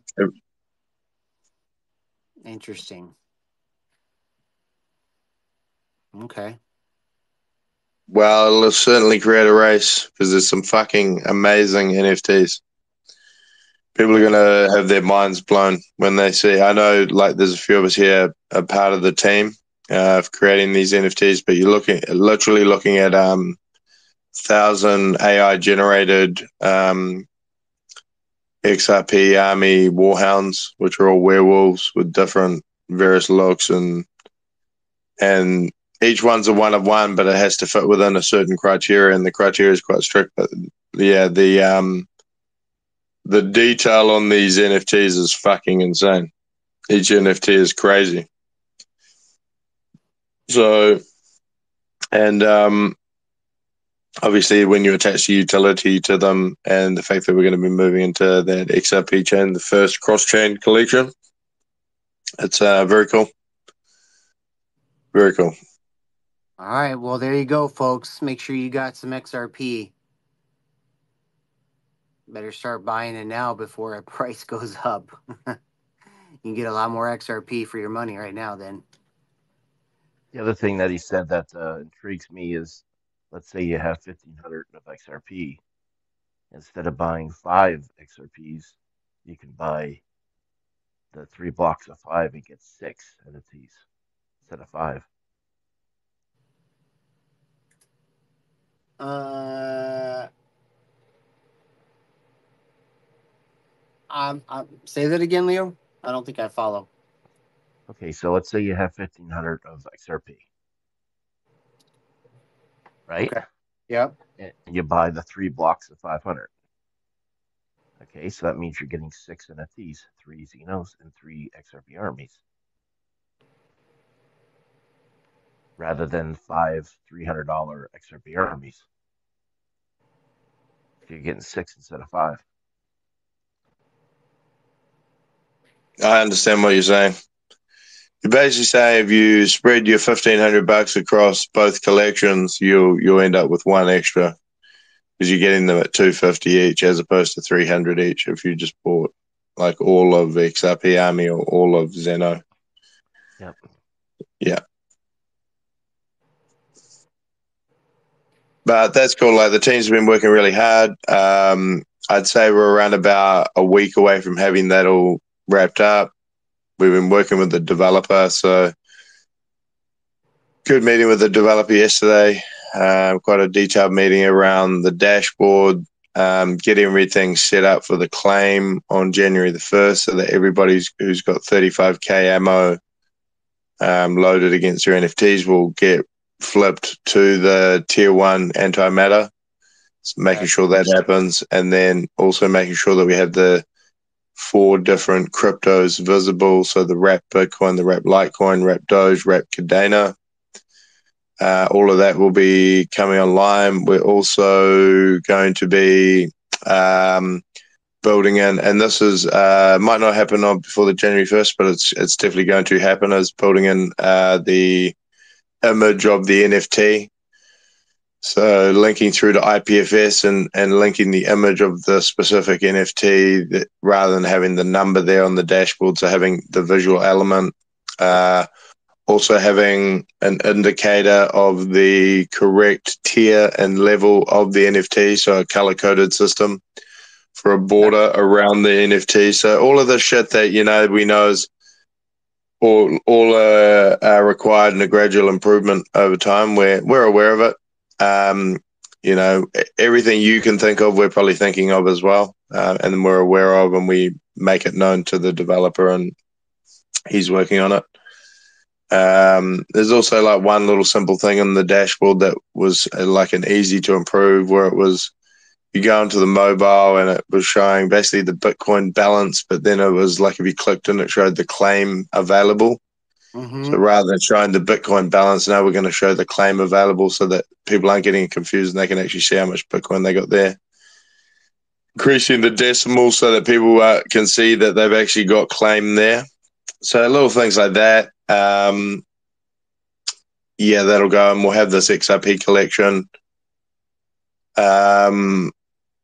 Interesting. Okay. Well, it'll certainly create a race because there's some fucking amazing NFTs. People are going to have their minds blown when they see. I know, like, there's a few of us here a part of the team of creating these NFTs, but you're literally looking at 1,000 AI generated XRP army warhounds, which are all werewolves with different various looks, and each one's a one of one, but it has to fit within a certain criteria, and the criteria is quite strict. But yeah, the detail on these NFTs is fucking insane. Each NFT is crazy. So, and obviously when you attach the utility to them and the fact that we're going to be moving into that XRP chain, the first cross-chain collection, it's very cool. Very cool. All right. Well, there you go, folks. Make sure you got some XRP. Better start buying it now before our price goes up. You can get a lot more XRP for your money right now then. The other thing that he said that intrigues me is, let's say you have 1,500 of XRP. Instead of buying 5 XRPs, you can buy the 3 blocks of 5 and get 6 NFTs instead of 5. Say that again, Leo. I don't think I follow. Okay, so let's say you have 1,500 of XRP, right? Okay. Yep. And you buy the 3 blocks of 500. Okay, so that means you're getting 6 NFTs, 3 Xenos, and 3 XRP armies, rather than 5 $300 XRP armies. You're getting 6 instead of 5. I understand what you're saying. You're basically saying if you spread your $1,500 across both collections, you'll end up with one extra because you're getting them at $250 each as opposed to $300 each if you just bought like all of XRP Army or all of Zeno. Yep. Yeah. But that's cool. Like the team's been working really hard. I'd say we're around about a week away from having that all wrapped up. We've been working with the developer, so good meeting with the developer yesterday. Quite a detailed meeting around the dashboard, getting everything set up for the claim on January the 1st so that everybody who's got 35K ammo loaded against their NFTs will get flipped to the tier 1 antimatter. So making sure that happens, and then also making sure that we have the 4 different cryptos visible. So the wrap Bitcoin, the wrap Litecoin, wrap Doge, wrap Cardano. All of that will be coming online. We're also going to be building in, and this is might not happen on before the January 1st, but it's definitely going to happen, is building in the image of the NFT. So linking through to IPFS and linking the image of the specific NFT that, rather than having the number there on the dashboard, so having the visual element. Also having an indicator of the correct tier and level of the NFT, so a color-coded system for a border around the NFT. So all of the shit that, we know is all required and a gradual improvement over time. We're aware of it. Everything you can think of, we're probably thinking of as well. And then we're aware of, and we make it known to the developer, and he's working on it. There's also like one little simple thing on the dashboard that was like an easy to improve, where it was you go into the mobile and it was showing basically the Bitcoin balance, but then it was like if you clicked in, it showed the claim available. Mm-hmm. So rather than showing the Bitcoin balance, now we're going to show the claim available so that people aren't getting confused and they can actually see how much Bitcoin they got there. Increasing the decimal so that people can see that they've actually got claim there. So little things like that. That'll go, and we'll have this XRP collection.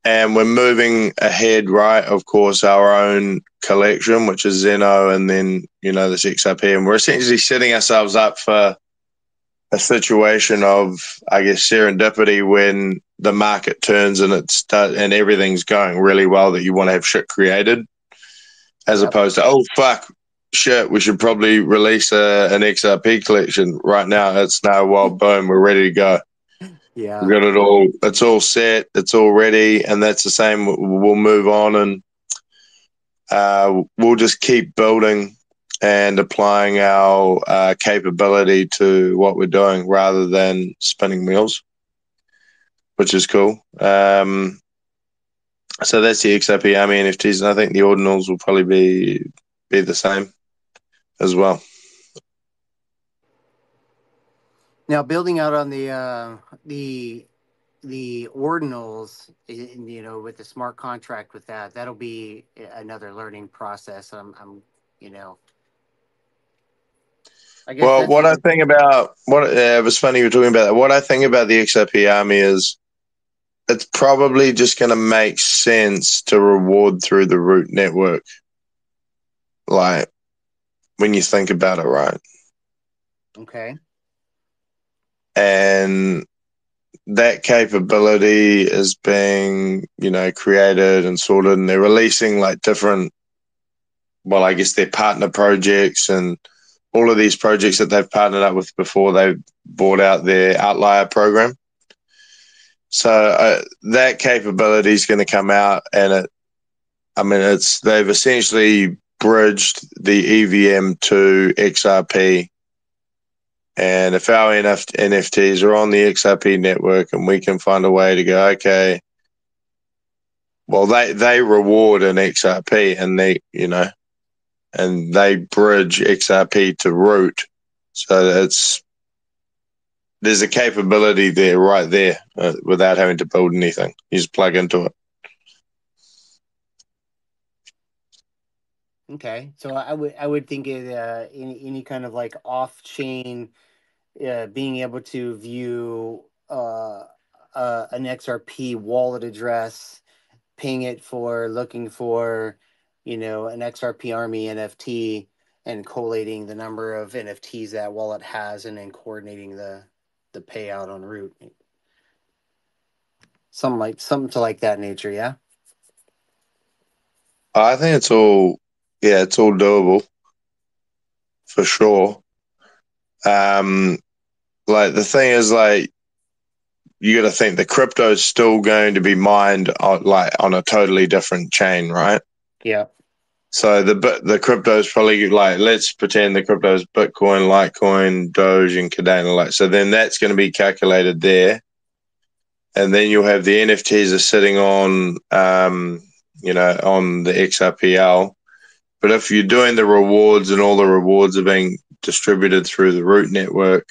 And we're moving ahead, right? Of course, our own collection, which is Zeno, and then, this XRP. And we're essentially setting ourselves up for a situation of, I guess, serendipity when the market turns and and everything's going really well, that you want to have shit created, as opposed to, oh, fuck, shit, we should probably release an XRP collection right now. It's now, well, boom, we're ready to go. Yeah, we got it all. It's all set. It's all ready, and that's the same. We'll move on, and we'll just keep building and applying our capability to what we're doing, rather than spinning wheels, which is cool. So that's the XRP Army NFTs, and I think the ordinals will probably be the same as well. Now, building out on the ordinals, with the smart contract, with that'll be another learning process. I guess. Well, what I think about it was funny you were talking about that. What I think about the XRP Army is it's probably just going to make sense to reward through the root network. Like, when you think about it, right? Okay. And that capability is being, created and sorted, and they're releasing like different, well, I guess they're partner projects and all of these projects that they've partnered up with before they bought out their outlier program. So that capability is going to come out, and they've essentially bridged the EVM to XRP. And if our NFTs are on the XRP network and we can find a way to go, okay, well, they reward an XRP, and they bridge XRP to root. So there's a capability there, right there, without having to build anything. You just plug into it. Okay, so I would think it any kind of like off chain, being able to view an XRP wallet address, ping it for looking for, an XRP Army NFT, and collating the number of NFTs that wallet has, and then coordinating the payout en route. Something to like that nature, yeah. I think it's all doable for sure. Like the thing is, like, you got to think the crypto is still going to be mined on a totally different chain, right? Yeah. So the crypto is probably like, let's pretend the crypto is Bitcoin, Litecoin, Doge, and Cardano. Like, so then that's going to be calculated there, and then you'll have the NFTs are sitting on, on the XRPL. But if you're doing the rewards and all the rewards are being distributed through the root network,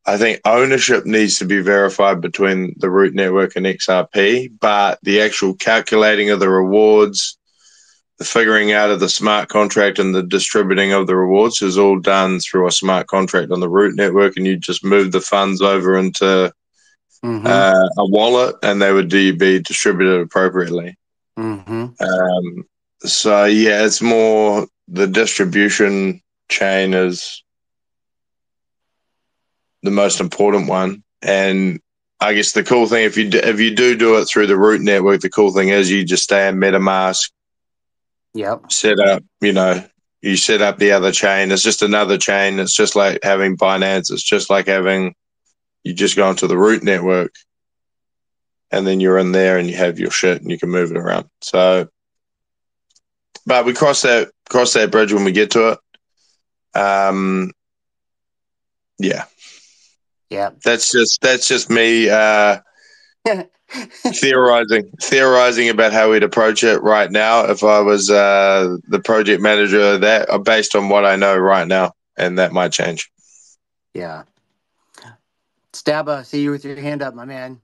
I think ownership needs to be verified between the root network and XRP, but the actual calculating of the rewards, the figuring out of the smart contract and the distributing of the rewards is all done through a smart contract on the root network, and you just move the funds over into a wallet and they would be distributed appropriately. So yeah, it's more the distribution chain is the most important one. And I guess the cool thing, if you do it through the root network, the cool thing is you just stay in MetaMask. Yep. Set up, you set up the other chain. It's just another chain. It's just like having Binance. It's just like you just go into the root network and then you're in there and you have your shit and you can move it around. So, but we cross that bridge when we get to it. Yeah. Yeah. That's just me theorizing about how we'd approach it right now if I was the project manager of that, based on what I know right now, and that might change. Yeah. Stabba, see you with your hand up, my man.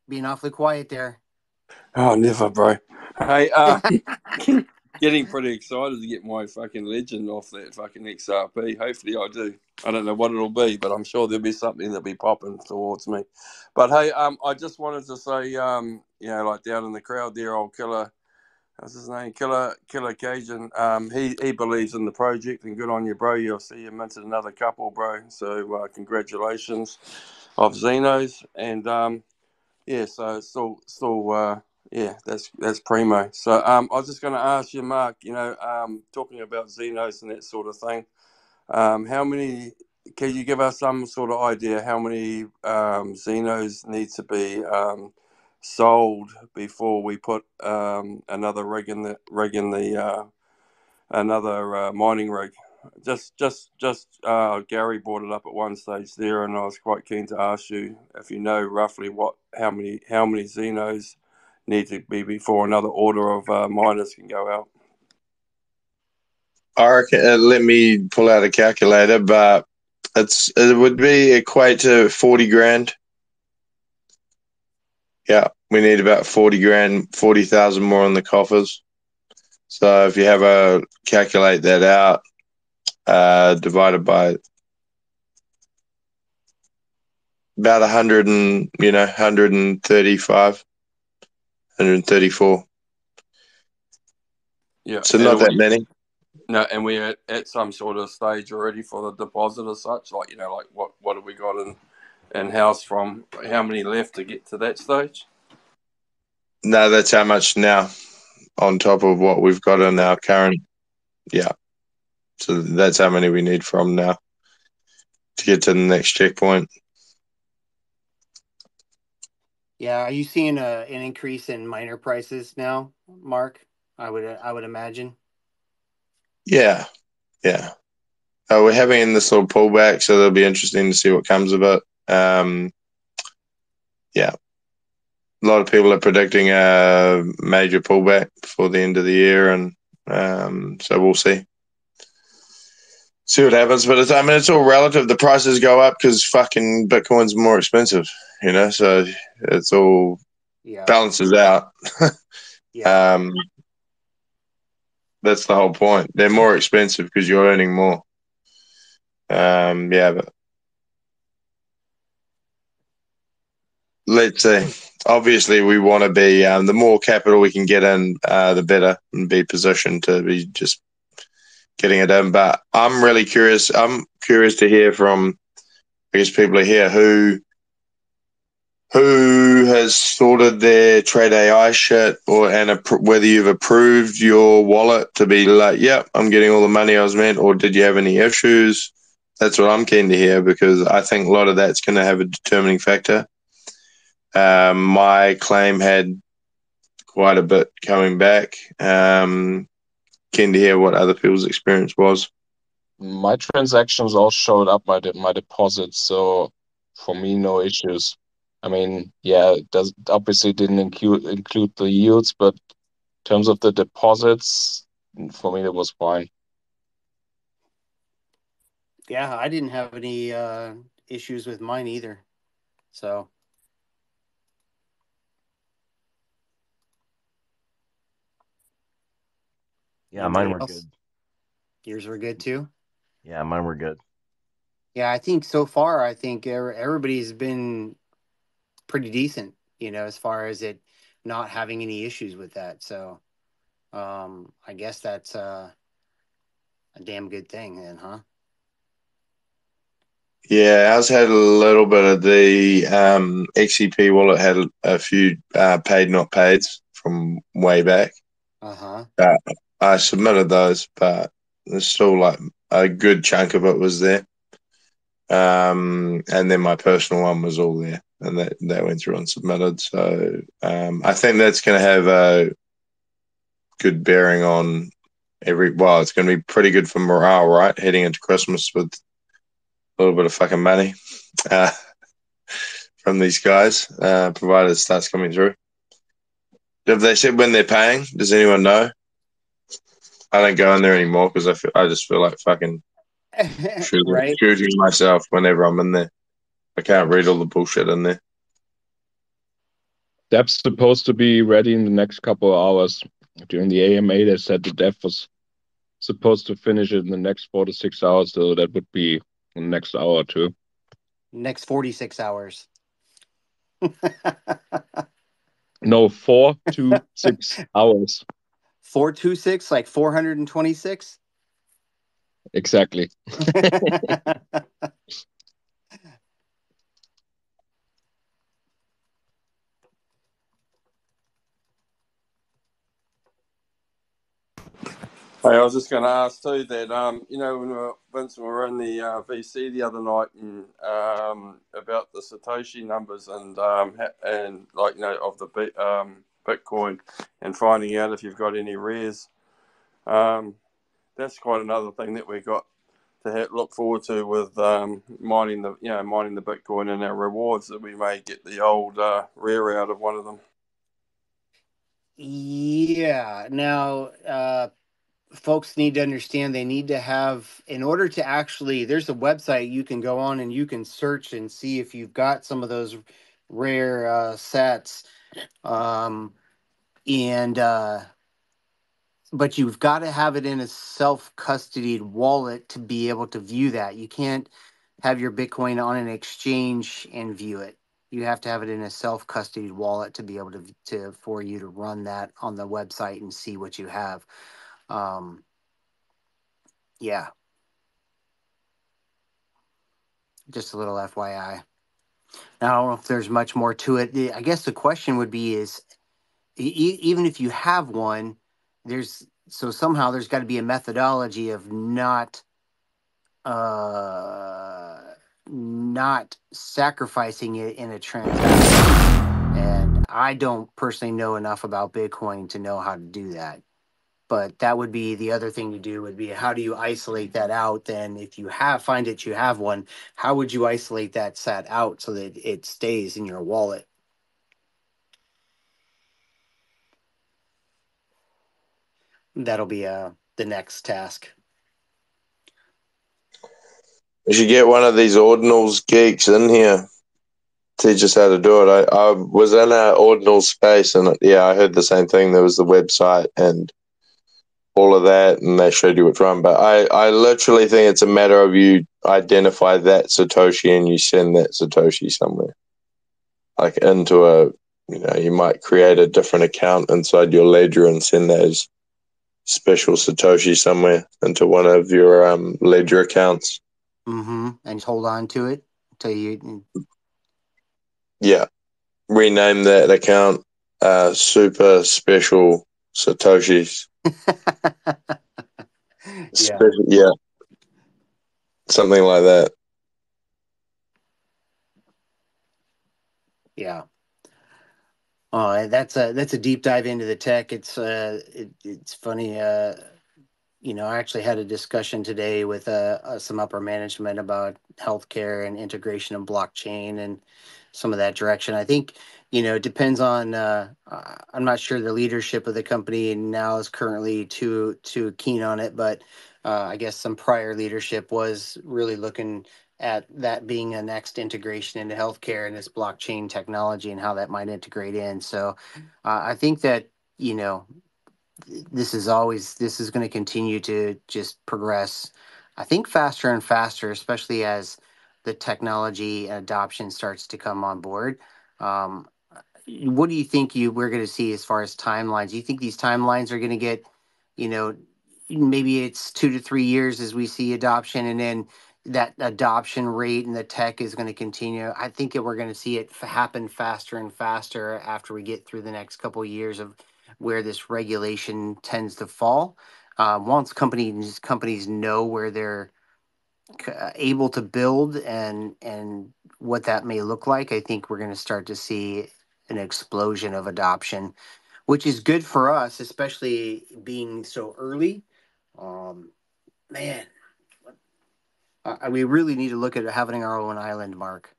Being awfully quiet there. Oh, never, bro. Hey, getting pretty excited to get my fucking legend off that fucking XRP. Hopefully I do. I don't know what it'll be, but I'm sure there'll be something that'll be popping towards me. But hey, I just wanted to say, like down in the crowd there, old Killer, what's his name? Killer Cajun. He believes in the project, and good on you, bro. You'll see you minted another couple, bro. So congratulations of Xenos, and so it's still that's primo. So I was just going to ask you, Mark. Talking about Xenos and that sort of thing. How many? Can you give us some sort of idea how many Xenos need to be sold before we put another rig in the another mining rig? Just Gary brought it up at one stage there, and I was quite keen to ask you if you know roughly how many Xenos need to be before another order of miners can go out. I reckon, let me pull out a calculator, but it would be equate to 40 grand. Yeah, we need about 40 grand, 40,000 more in the coffers. So if you calculate that out, divided by about 135, 134. Yeah. So not that many. No, and we're at some sort of stage already for the deposit as such. Like, what have we got in house from? How many left to get to that stage? No, that's how much now on top of what we've got in our current. Yeah. So that's how many we need from now to get to the next checkpoint. Yeah, are you seeing an increase in miner prices now, Mark? I would imagine. Yeah. We're having this little pullback, so it'll be interesting to see what comes of it. Yeah. A lot of people are predicting a major pullback before the end of the year, and so we'll see what happens. But it's all relative. The prices go up because fucking Bitcoin's more expensive, so it's all balances out. Yeah. That's the whole point. They're more expensive because you're earning more. Yeah, but let's see. Obviously, we want to be the more capital we can get in, the better, and be positioned to be just getting it in. But I'm really curious. I'm curious to hear from, I guess, people here who has sorted their Trade AI shit, or whether you've approved your wallet to be like, yep, I'm getting all the money I was meant, or did you have any issues? That's what I'm keen to hear, because I think a lot of that's going to have a determining factor. My claim had quite a bit coming back. Keen to hear what other people's experience was. My transactions all showed up my deposits, so for me, no issues. I mean, yeah, it does obviously didn't include the yields, but in terms of the deposits, for me, it was fine. Yeah, I didn't have any issues with mine either. So Yeah, anybody mine were else? good. Yours were good too? Yeah, mine were good. Yeah, I think so far, I think everybody's been pretty decent, as far as it not having any issues with that. So I guess that's a damn good thing then, huh? Yeah, ours had a little bit of the XCP wallet had a few paid not paids from way back. Uh-huh. I submitted those, but there's still like a good chunk of it was there. And then my personal one was all there, and that went through and submitted. So I think that's going to have a good bearing on it's going to be pretty good for morale, right? Heading into Christmas with a little bit of fucking money from these guys, provided it starts coming through. Have they said when they're paying? Does anyone know? I don't go in there anymore because I just feel like fucking Right. shooting myself whenever I'm in there. I can't read all the bullshit in there. Dev's supposed to be ready in the next couple of hours. During the AMA, they said the dev was supposed to finish it in the next 4 to 6 hours, so that would be the next hour or two. Next 46 hours. No, 4 to 6 hours. 426, like 426? Exactly. Hey, I was just going to ask too that when Vince and we were in the VC the other night and about the Satoshi numbers and like of the Bitcoin and finding out if you've got any rares. That's quite another thing that we got to look forward to with mining the Bitcoin and our rewards, that we may get the old rare out of one of them. Yeah. Now, folks need to understand they need to have, in order to actually, there's a website you can go on and you can search and see if you've got some of those rare sets. And but you've got to have it in a self-custodied wallet to be able to view that. You can't have your Bitcoin on an exchange and view it. You have to have it in a self-custodied wallet to be able to for you to run that on the website and see what you have. Yeah, just a little FYI. Now, I don't know if there's much more to it. I guess the question would be is, even if you have one, somehow there's got to be a methodology of not sacrificing it in a transaction. And I don't personally know enough about Bitcoin to know how to do that. But that would be the other thing to do, would be how do you isolate that out? Then if you find it, you have one, how would you isolate that set out so that it stays in your wallet? That'll be the next task. We should get one of these ordinals geeks in here. Teach us how to do it. I was in an ordinal space, and I heard the same thing. There was the website, and all of that, and they showed you which one. But I literally think it's a matter of you identify that Satoshi and you send that Satoshi somewhere, like into a, you might create a different account inside your ledger and send those special Satoshi somewhere into one of your ledger accounts. Mm-hmm. And just hold on to it until you. Yeah, rename that account super special Satoshis. Yeah. Yeah, something like that. Yeah. Oh, that's a deep dive into the tech. It's funny. I actually had a discussion today with some upper management about healthcare and integration of blockchain and some of that direction. I think, it depends on. I'm not sure the leadership of the company now is currently too keen on it, but I guess some prior leadership was really looking at that being a next integration into healthcare and this blockchain technology and how that might integrate in. So I think that you know this is going to continue to just progress. I think faster and faster, especially as the technology adoption starts to come on board. Um, what do you think we're going to see as far as timelines? Do you think these timelines are going to get, you know, maybe it's 2 to 3 years as we see adoption, and then that adoption rate and the tech is going to continue? I think that we're going to see it happen faster and faster after we get through the next couple of years of where this regulation tends to fall. Once companies know where they're able to build and what that may look like, I think we're going to start to see an explosion of adoption, which is good for us, especially being so early. Um, Man, we really need to look at having our own island, Mark.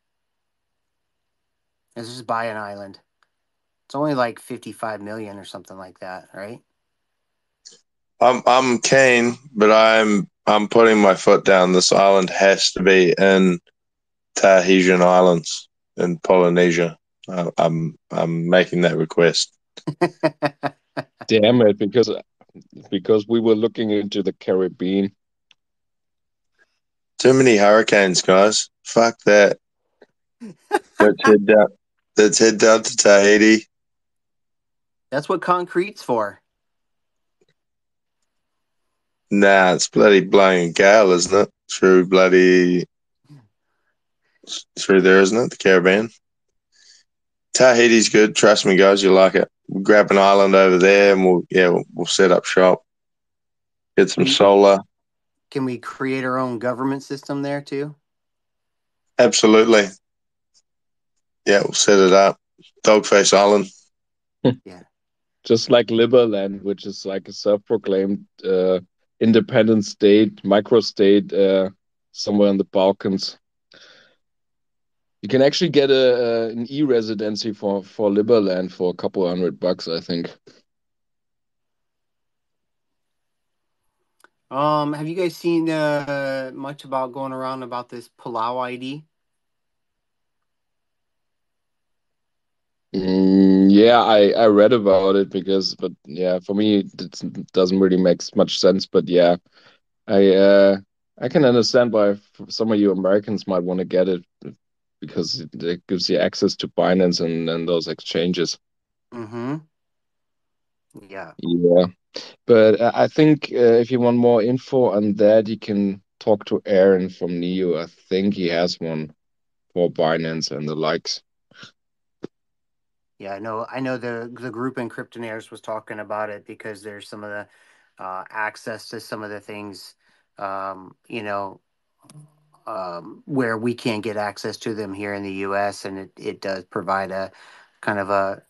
Let's just buy an island. It's only like 55 million or something like that, right? I'm keen, but I'm putting my foot down. This island has to be in Tahitian Islands in Polynesia. I'm making that request. Damn it, because we were looking into the Caribbean. Too many hurricanes, guys. Fuck that. Let's head down. Let's head down to Tahiti. That's what concrete's for. Nah, it's bloody blowing a gale, isn't it? Through there, isn't it? The Caribbean. Tahiti's good. Trust me, guys, you like it. We'll grab an island over there, and we'll set up shop. Get some We solar. Can we create our own government system there too? Absolutely. Yeah, we'll set it up. Dogface Island. Yeah. Just like Liberland, which is like a self-proclaimed independent state, microstate, somewhere in the Balkans. You can actually get an e-residency for Liberland for a couple $100, I think. Have you guys seen much about going around about this Palau ID? Yeah, I read about it but yeah, for me it doesn't really make much sense. But yeah, I uh, I can understand why some of you Americans might want to get it because it gives you access to Binance and those exchanges. Mm-hmm. Yeah. Yeah, but I think if you want more info on that, you can talk to Aaron from Neo. I think he has one for Binance and the likes. Yeah, I know the group in Kryptonaires was talking about it because there's some of the access to some of the things, um, you know, where we can't get access to them here in the U.S. and it does provide a kind of a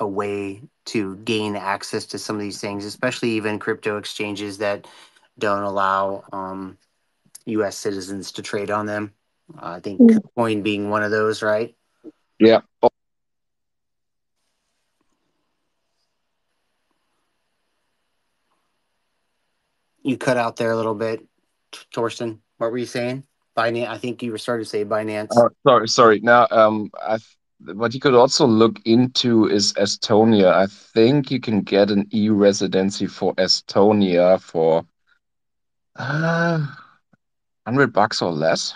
way to gain access to some of these things, especially even crypto exchanges that don't allow U.S. citizens to trade on them. I think Coin being one of those, right? Yeah. You cut out there a little bit, Torsten. What were you saying? Binance. I think you were starting to say Binance. Sorry. Now, what you could also look into is Estonia. I think you can get an e-residency for Estonia for $100 or less,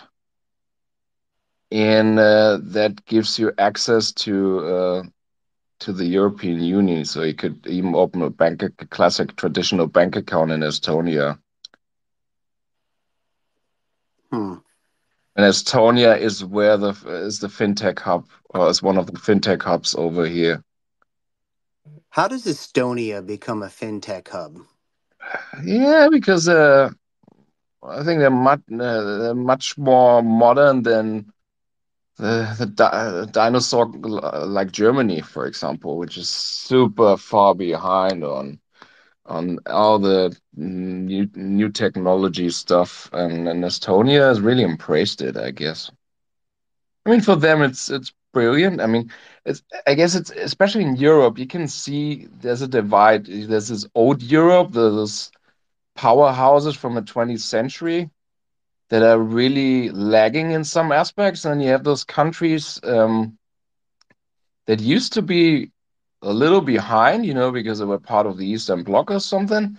and that gives you access to the European Union. So you could even open a classic traditional bank account in Estonia. Hmm. And Estonia is where the fintech hub, or is one of the fintech hubs over here. How does Estonia become a fintech hub? Yeah, because I think they're much more modern than the dinosaur like Germany, for example, which is super far behind on all the new technology stuff, and Estonia has really embraced it, I guess. I mean, for them, it's brilliant. I mean, I guess it's especially in Europe, you can see there's a divide. There's this old Europe, there's powerhouses from the 20th century that are really lagging in some aspects, and you have those countries that used to be a little behind, because they were part of the Eastern Bloc or something.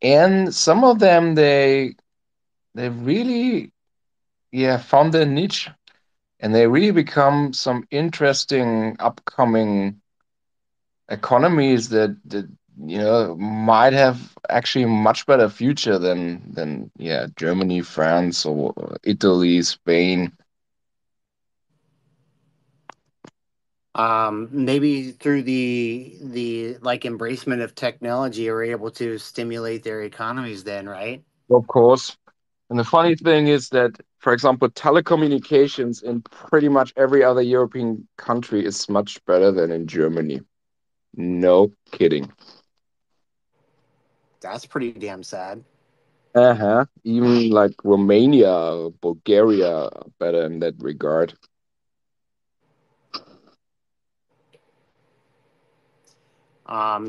And some of them, they really, yeah, found their niche, and they really become some interesting upcoming economies that might have actually a much better future than yeah, Germany, France, or Italy, Spain. Maybe through the like embracement of technology, are able to stimulate their economies. Then, right? Of course. And the funny thing is that, for example, telecommunications in pretty much every other European country is much better than in Germany. No kidding. That's pretty damn sad. Uh-huh. Even like Romania, Bulgaria are better in that regard.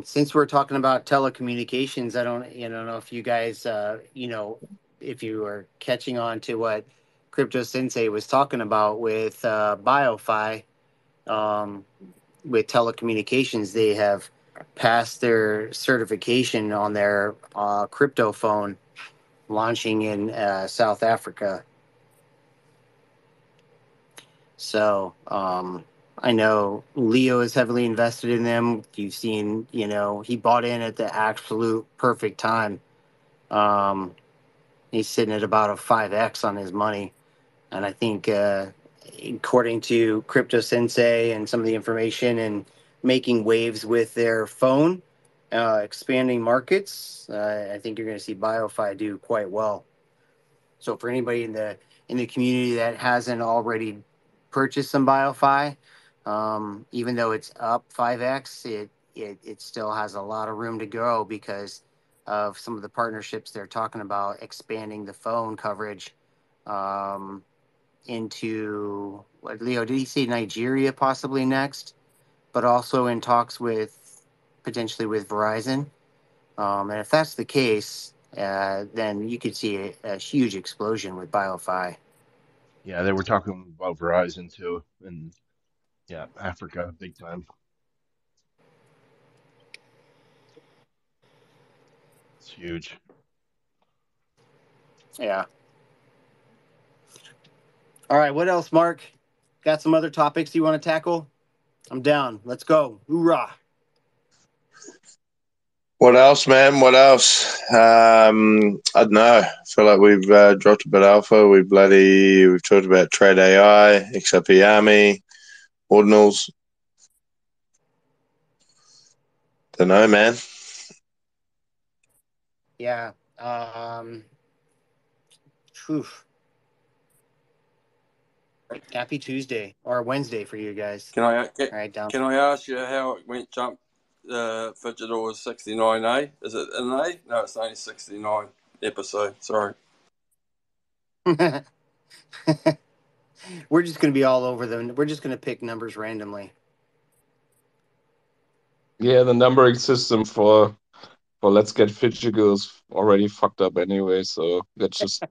Since we're talking about telecommunications, I don't, know if you guys, if you are catching on to what Crypto Sensei was talking about with BioFi, um, with telecommunications, they have passed their certification on their crypto phone launching in South Africa. So I know Leo is heavily invested in them. You've seen, he bought in at the absolute perfect time. Um, he's sitting at about a 5x on his money. And I think, according to Crypto Sensei and some of the information and making waves with their phone, expanding markets, I think you're going to see BioFi do quite well. So for anybody in the community that hasn't already purchased some BioFi, even though it's up 5x, it still has a lot of room to go because of some of the partnerships they're talking about expanding the phone coverage into what Leo did he say Nigeria possibly next, but also in talks with potentially with Verizon. And if that's the case, then you could see a huge explosion with BioFi. Yeah, they were talking about Verizon too, and yeah, Africa, big time. It's huge. Yeah. All right. What else, Mark? Got some other topics you want to tackle? I'm down. Let's go. Hoorah. What else, man? What else? I don't know. I feel like we've dropped a bit alpha. We've talked about trade AI, XRP Army, ordinals. Don't know, man. Yeah. Phew. Happy Tuesday or Wednesday for you guys. Can I All right, down. can I ask you how it went? Jump. Phygital was 69A. Is it an A? No, it's only 69 episode. Sorry. We're just going to be all over them. We're just going to pick numbers randomly. Yeah, the numbering system for Let's Get Phygital is already fucked up anyway, so let's just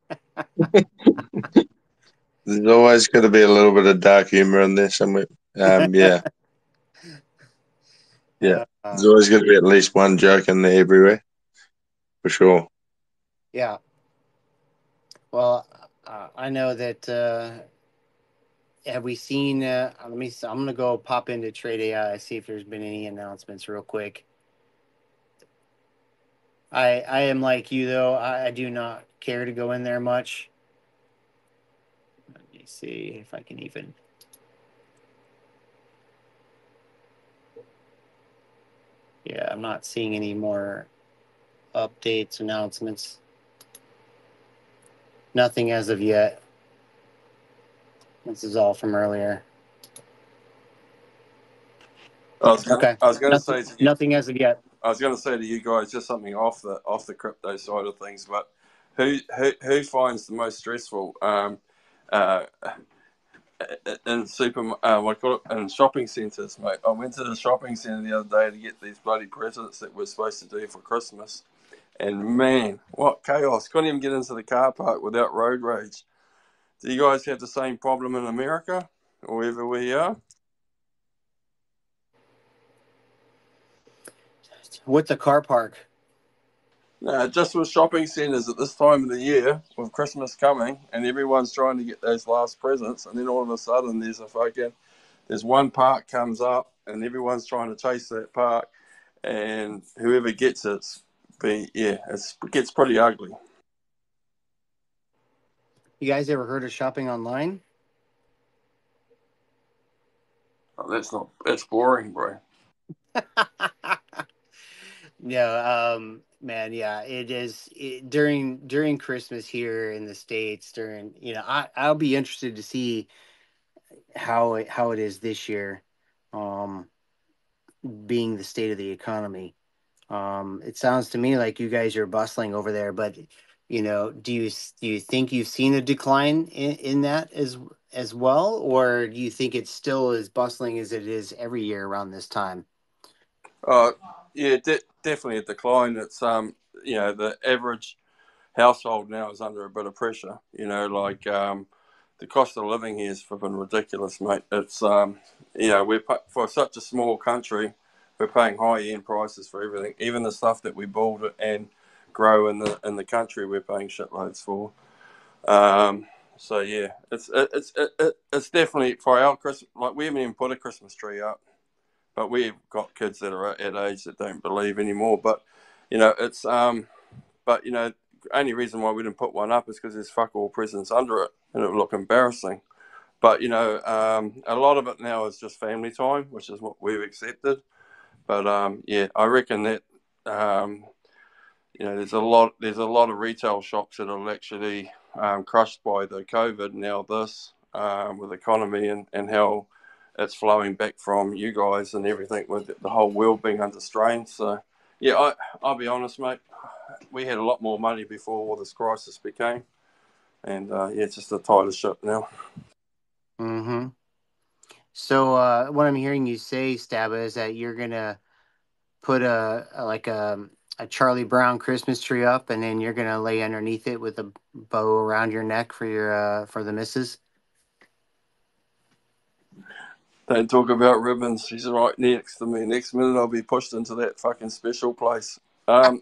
There's always got to be a little bit of dark humor in there somewhere. Yeah, yeah. There's always going to be at least one joke in there everywhere, for sure. Yeah. Well, I know that. Have we seen? Let me. I'm gonna go pop into Trade AI, see if there's been any announcements real quick. I am like you though. I do not care to go in there much. Let me see if I can even. Yeah, I'm not seeing any more updates, announcements. Nothing as of yet. This is all from earlier. I was gonna Nothing, say to you, nothing as of yet. I was going to say to you guys just something off the crypto side of things, but who finds the most stressful uh, in what call it, in shopping centres, mate? I went to the shopping centre the other day to get these bloody presents that we're supposed to do for Christmas, and man, what chaos! Couldn't even get into the car park without road rage. Do you guys have the same problem in America or wherever we are? What's a car park? Just with shopping centres at this time of the year, with Christmas coming, and everyone's trying to get those last presents, and then all of a sudden there's one park comes up, and everyone's trying to chase that park, and whoever gets it gets pretty ugly. You guys ever heard of shopping online? Oh, that's boring, bro. No, man, yeah, it is during Christmas here in the States. I'll be interested to see how it is this year, um, being the state of the economy. It sounds to me like you guys are bustling over there, but do you think you've seen a decline in that as well, or do you think it's still as bustling as it is every year around this time? Uh, yeah, definitely a decline. It's the average household now is under a bit of pressure. The cost of living here is flipping ridiculous, mate. It's for such a small country, we're paying high end prices for everything, even the stuff that we build and grow in the country. We're paying shitloads for. So yeah, it's definitely for our Christmas. Like we haven't even put a Christmas tree up, but we've got kids that are at age that don't believe anymore. But it's but only reason why we didn't put one up is because there's fuck all presents under it, and it would look embarrassing. But a lot of it now is just family time, which is what we've accepted. But yeah, I reckon that there's a lot of retail shops that are actually crushed by the COVID now. With economy and how it's flowing back from you guys and everything with the whole world being under strain. So yeah, I'll be honest, mate. We had a lot more money before all this crisis became, and yeah, it's just a tighter ship now. Mm-hmm. So what I'm hearing you say, Staba, is that you're gonna put a Charlie Brown Christmas tree up, and then you're gonna lay underneath it with a bow around your neck for your for the missus. Don't talk about ribbons. She's right next to me. Next minute, I'll be pushed into that fucking special place. No.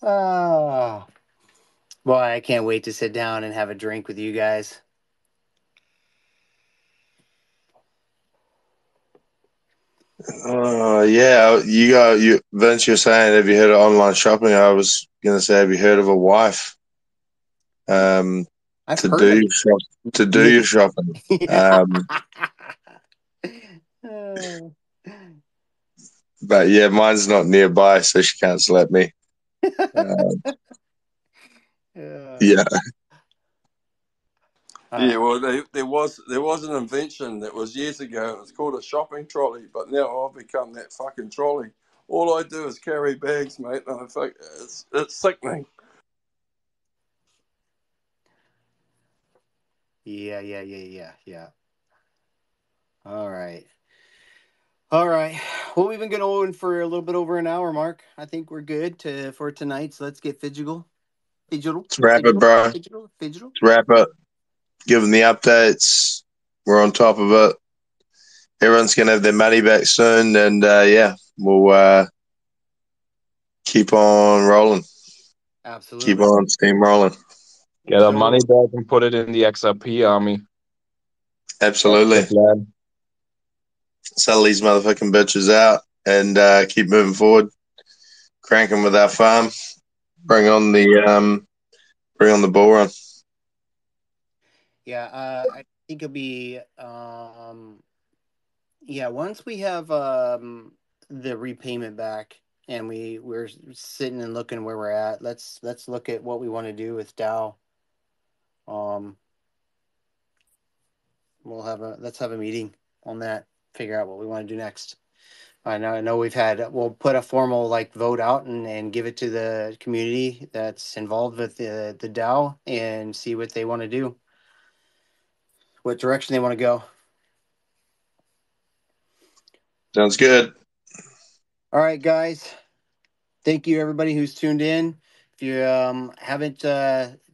Oh, boy, I can't wait to sit down and have a drink with you guys. Yeah, Vince, you're saying, have you heard of online shopping? I was going to say, have you heard of a wife I've to heard of do your shopping? But yeah, mine's not nearby, so she can't slap me. Yeah. Yeah, well, there was an invention that was years ago, and it's called a shopping trolley. But now I've become that fucking trolley. All I do is carry bags, mate. And it's sickening. Yeah. All right. Well, we've been going for a little bit over an hour, Mark. I think we're good for tonight. So let's get Phygital. Let's wrap it, bro. Let's wrap it. Give them the updates. We're on top of it. Everyone's going to have their money back soon, and we'll keep on rolling. Absolutely. Keep on steam rolling. Get our money back and put it in the XRP army. Absolutely. That's the plan. Settle these motherfucking bitches out and keep moving forward. Cranking with our farm. Bring on the bull run. Yeah, I think it'll be once we have the repayment back and we're sitting and looking where we're at, let's look at what we want to do with Dow. Let's have a meeting on that, figure out what we want to do next. I know we'll put a formal vote out and give it to the community that's involved with the DAO and see what they want to do, what direction they want to go. Sounds good. All right, guys. Thank you, everybody who's tuned in. If you haven't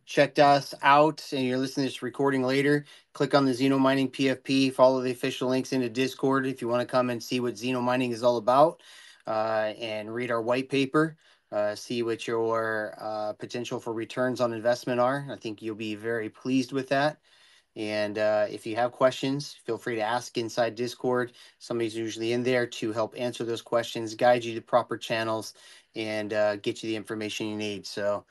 checked us out and you're listening to this recording later, click on the Xeno Mining PFP, follow the official links into Discord if you want to come and see what Xeno Mining is all about and read our white paper, see what your potential for returns on investment are. I think you'll be very pleased with that. And if you have questions, feel free to ask inside Discord. Somebody's usually in there to help answer those questions, guide you to proper channels, and get you the information you need. So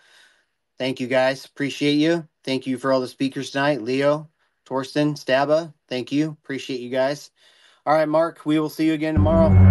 thank you, guys. Appreciate you. Thank you for all the speakers tonight. Leo, Torsten, Staba, thank you. Appreciate you guys. All right, Mark, we will see you again tomorrow.